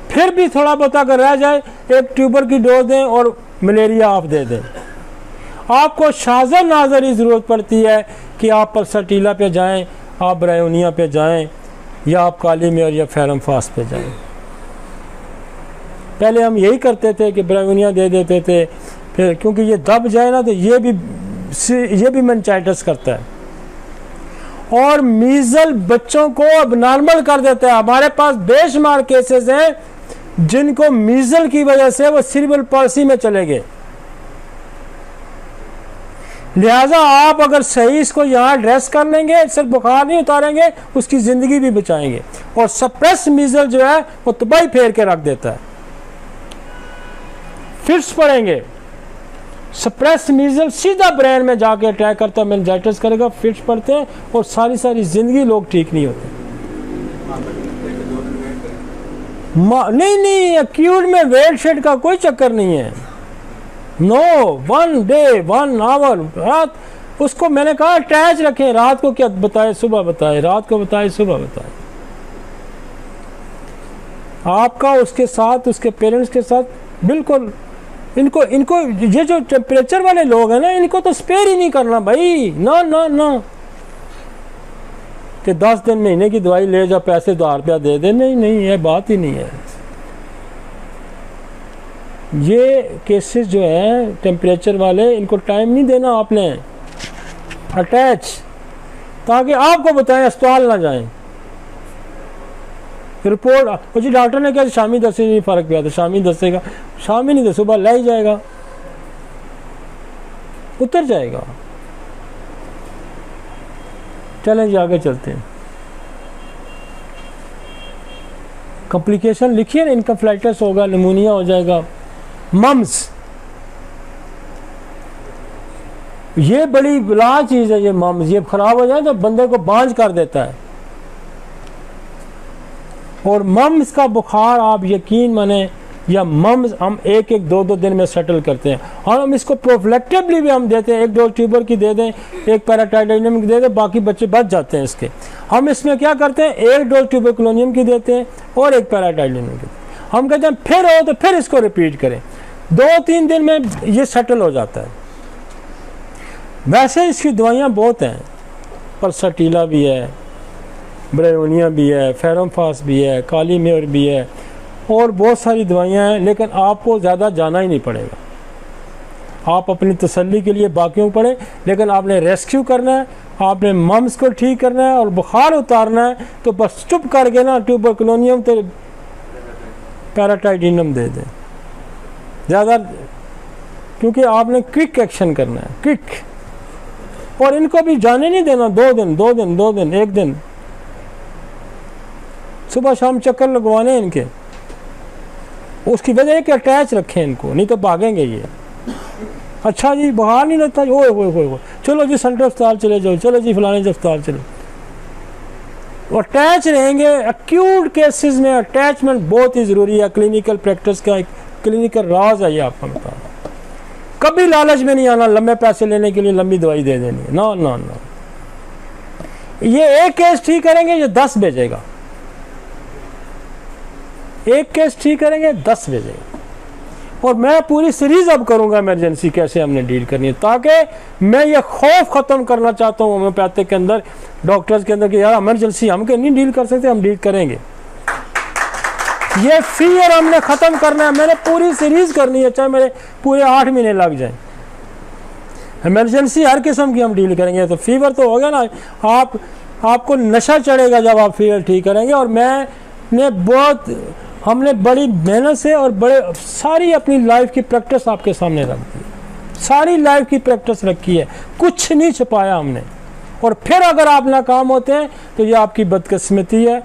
फिर भी थोड़ा बहुत अगर रह जाए, 1 ट्यूबर की डोज दें और मलेरिया आप दे दें। आपको शाज़र नाज़री ज़रूरत पड़ती है कि आप पल्साटीला पे जाएं, आप ब्रायोनिया पे जाएं, या आप काली म्योर या फेरमफास पे जाएं। पहले हम यही करते थे कि ब्रायोनिया दे देते थे, फिर क्योंकि ये दब जाए ना तो ये भी मेनिंजाइटिस करता है और मीज़ल बच्चों को अब नॉर्मल कर देता है। हमारे पास बेशुमार केसेस हैं जिनको मीज़ल की वजह से वो सेरेब्रल पॉल्सी में चले गए। लिहाजा आप अगर सही इसको यहाँ एड्रेस कर लेंगे, सिर्फ बुखार नहीं उतारेंगे, उसकी ज़िंदगी भी बचाएंगे। और सप्रेस मीज़ल जो है वो तबाही फेर के रख देता है। फिट्स पड़ेंगे, सप्रेस मीज़ल सीधा ब्रेन में जाके अटैक करता है, मेनिंजाइटिस करेगा, फिट्स पड़ते हैं और सारी ज़िंदगी लोग ठीक नहीं होते। नहीं, एक्यूट में वेट शेड का कोई चक्कर नहीं है। नो, 1 डे 1 आवर रात, उसको मैंने कहा अटैच रखें। रात को क्या बताए, सुबह बताए, रात को बताए, सुबह बताए। आपका उसके साथ, उसके पेरेंट्स के साथ बिल्कुल। इनको ये जो टेम्परेचर वाले लोग हैं ना, इनको तो स्पेयर ही नहीं करना भाई। ना कि 10 दिन महीने की दवाई ले जा, पैसे 1000 रुपया दे दे। नहीं, ये बात ही नहीं है। ये केसेस जो हैं टेम्परेचर वाले, इनको टाइम नहीं देना आपने अटैच, ताकि आपको बताएं, अस्पताल ना जाएं। रिपोर्ट जी डॉक्टर ने कहा शामी दसे नहीं फ़र्क पिया, तो शामी दसेगा, शामी नहीं दे सुबह ला ही जाएगा, उतर जाएगा। चलें जी आगे चलते हैं। कॉम्प्लिकेशन लिखिए ना, इनकम्फ्लाइटिस होगा, निमोनिया हो जाएगा, मम्स, ये बड़ी बला चीज़ है ये मम्स, ये खराब हो जाए तो बंदे को बांझ कर देता है। और मम्स का बुखार आप यकीन माने, या मम्स हम एक एक दो दो दिन में सेटल करते हैं, और हम इसको प्रोफिलेक्टिवली भी हम देते हैं, एक डोज ट्यूबर की दे दें, एक पैराटाइडाइनम की दे दें, बाकी बच्चे बच जाते हैं इसके। हम इसमें क्या करते हैं, एक डोज ट्यूबरकुलोनियम की देते हैं और एक पैराटाइडाइनम की। हम कहते हैं फिर हो तो फिर इसको रिपीट करें, 2-3 दिन में ये सेटल हो जाता है। वैसे इसकी दवाइयाँ बहुत हैं, परसटीला भी है, ब्रेयोनिया भी है, फेरोमफास भी है, काली मेयर भी है, और बहुत सारी दवाइयाँ हैं, लेकिन आपको ज़्यादा जाना ही नहीं पड़ेगा। आप अपनी तसल्ली के लिए बाकियों पढ़ें, लेकिन आपने रेस्क्यू करना है, आपने मम्स को ठीक करना है और बुखार उतारना है, तो बस चुप करके ना ट्यूबरकुलोनियम तो पैराटाइडिनम दे दें ज़्यादा, क्योंकि आपने क्विक एक्शन करना है, क्विक। और इनको भी जाने नहीं देना, 2 दिन 1 दिन, सुबह शाम चक्कर लगवाने इनके। उसकी वजह है कि अटैच रखें इनको, नहीं तो भागेंगे ये। अच्छा जी बुखार नहीं लगता, ओए चलो जी सेंट्रल अस्पताल चले जाओ, चलो जी फलाने अस्पताल चलो। अटैच रहेंगे। एक्यूट केसेस में अटैचमेंट बहुत ही ज़रूरी है। क्लिनिकल प्रैक्टिस का एक क्लिनिकल राज है ये, आपको बता। कभी लालच में नहीं आना लंबे पैसे लेने के लिए लंबी दवाई दे देनी, ना ना ना। ये एक केस ठीक करेंगे, ये 10 भेजेगा। एक केस ठीक करेंगे 10 भेजेगा। और मैं पूरी सीरीज अब करूंगा इमरजेंसी कैसे हमने डील करनी है, ताकि मैं ये खौफ ख़त्म करना चाहता हूँ होम्योपैथिक के अंदर, डॉक्टर्स के अंदर, कि यार इमरजेंसी हम नहीं डील कर सकते, हम डील करेंगे। ये फियर हमने ख़त्म करना है। मैंने पूरी सीरीज करनी है, चाहे मेरे पूरे 8 महीने लग जाएं। इमरजेंसी हर किस्म की हम डील करेंगे। तो फीवर तो हो गया ना, आपको नशा चढ़ेगा जब आप फीवर ठीक करेंगे। और हमने बड़ी मेहनत से और बड़े सारी अपनी लाइफ की प्रैक्टिस आपके सामने रख दी, सारी लाइफ की प्रैक्टिस रखी है, कुछ नहीं छुपाया हमने। और फिर अगर आप नाकाम होते हैं तो ये आपकी बदकिस्मती है,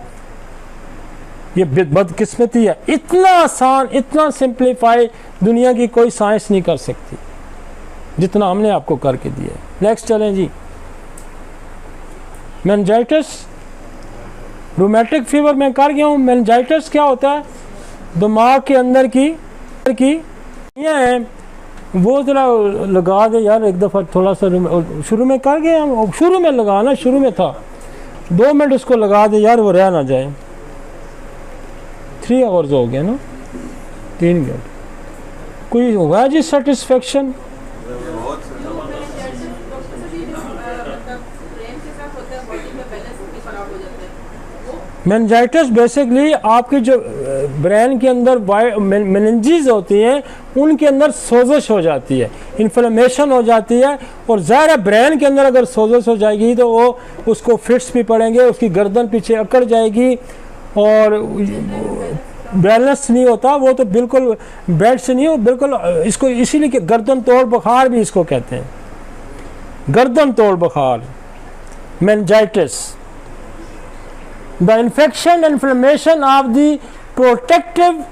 ये बदकिस्मती है। इतना आसान, इतना सिंप्लीफाई दुनिया की कोई साइंस नहीं कर सकती जितना हमने आपको करके दिया है। नेक्स्ट चलें जी। मेनिंजाइटिस, रूमेटिक फीवर में कर गया हूँ। मेनिंजाइटिस क्या होता है, दिमाग के अंदर की है वो जरा लगा दे यार एक दफ़ा, थोड़ा सा शुरू में कर गए हम, शुरू में लगाना, शुरू में था 2 मिनट उसको लगा दे यार, वो रह ना जाए। 3 आवर्स हो गए ना, 3 घंटे। कोई हुआ जी सेटिस्फेक्शन? मेनिंजाइटिस बेसिकली आपकी जो ब्रेन के अंदर मेनिंजेस होती हैं, उनके अंदर सोजश हो जाती है, इन्फ्लेमेशन हो जाती है। और ज़ाहिर है ब्रेन के अंदर अगर सोजश हो जाएगी तो वो उसको फिट्स भी पड़ेंगे, उसकी गर्दन पीछे अकड़ जाएगी और बैलेंस नहीं होता। वो तो बिल्कुल बेड से नहीं हो, बिल्कुल इसको इसीलिए गर्दन तोड़ बुखार भी इसको कहते हैं, गर्दन तोड़ बुखार, meningitis. The infection and inflammation of the protective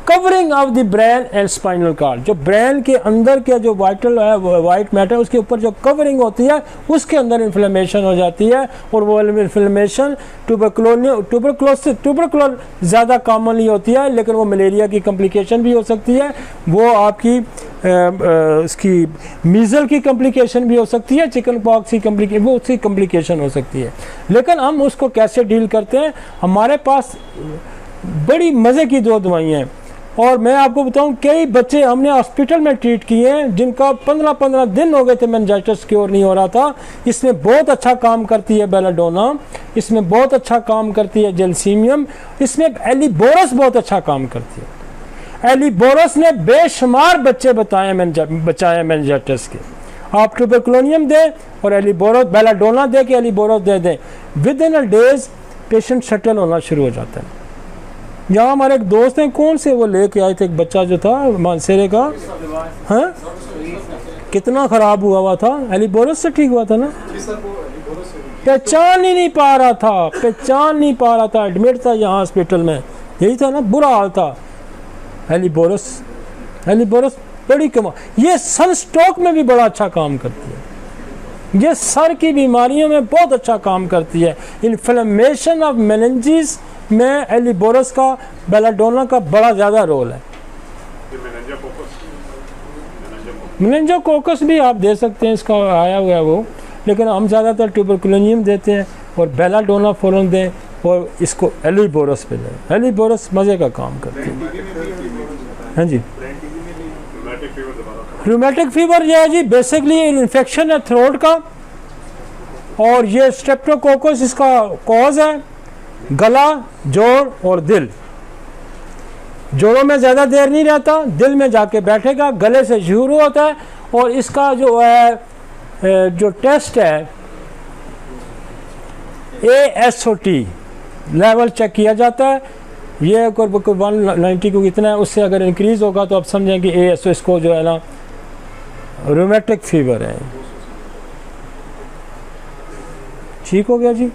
covering of the brain and spinal cord, जो ब्रेन के अंदर के जो वाइटल है, वाइट मैटर, उसके ऊपर जो कवरिंग होती है, उसके अंदर इन्फ्लेमेशन हो जाती है। और वो इन्फ्लेमेशन ट्यूबरकुलोसिस ज़्यादा कॉमनली होती है, लेकिन वो मलेरिया की कम्प्लिकेशन भी हो सकती है, वो आपकी उसकी मीज़ल की कम्प्लिकेशन भी हो सकती है, चिकन पॉक्स की कम्प्लिकेशन, वो उसकी कम्प्लिकेशन हो सकती है। लेकिन हम उसको कैसे डील करते हैं, हमारे पास बड़ी मज़े की 2 दवाइयाँ हैं। और मैं आपको बताऊं, कई बच्चे हमने हॉस्पिटल में ट्रीट किए हैं जिनका 15-15 दिन हो गए थे, मेनिंजाइटिस क्योर नहीं हो रहा था। इसमें बहुत अच्छा काम करती है बेलाडोना, इसमें बहुत अच्छा काम करती है जेलसीमियम, इसमें एलिबोरस बहुत अच्छा काम करती है। एलिबोरस ने बेशुमार बच्चे बचाए मेनिंजाइटिस के। आप ट्यूबरकुलोनियम दें और एलिबोरस, बेलाडोना दे के एलिबोरस दे दें, with in a days patient settle होना शुरू हो जाता है। यहाँ हमारे एक दोस्त हैं, कौन से वो लेके आए थे, एक बच्चा जो था मानसेरे का, हाँ कितना ख़राब हुआ था, एलिबोरस से ठीक हुआ था ना, पहचान ही नहीं पा रहा था, पहचान नहीं पा रहा था, एडमिट था यहाँ हॉस्पिटल में, यही था ना, बुरा हाल था। एलिबोरस बड़ी कमाल, ये सन स्ट्रोक में भी बड़ा अच्छा काम करती है, ये सर की बीमारियों में बहुत अच्छा काम करती है। इन्फ्लेमेशन ऑफ मेनिंजेस में एलिबोरस का, बेलाडोना का बड़ा ज़्यादा रोल है। मेनिंजाकोकस भी आप दे सकते हैं, इसका आया हुआ है वो, लेकिन हम ज़्यादातर ट्यूबरकुलोनियम देते हैं और बेलाडोना फ़ौरन दें और इसको एलिबोरस पे दें। एलिबोरस मज़े का काम करती है। हाँ जी, रूमेटिक फीवर ये है जी, बेसिकली इन्फेक्शन है थ्रोट का, और ये स्ट्रेप्टोकोकस इसका कॉज है। गला, जोड़ और दिल, जोड़ों में ज़्यादा देर नहीं रहता, दिल में जाके बैठेगा, गले से शुरू होता है, और इसका जो है जो टेस्ट है ASOT लेवल चेक किया जाता है। ये कोई 190 को कितना है, उससे अगर इंक्रीज़ होगा तो आप समझें कि ASO इसको जो है ना रूमेटिक फीवर है। ठीक हो गया जी।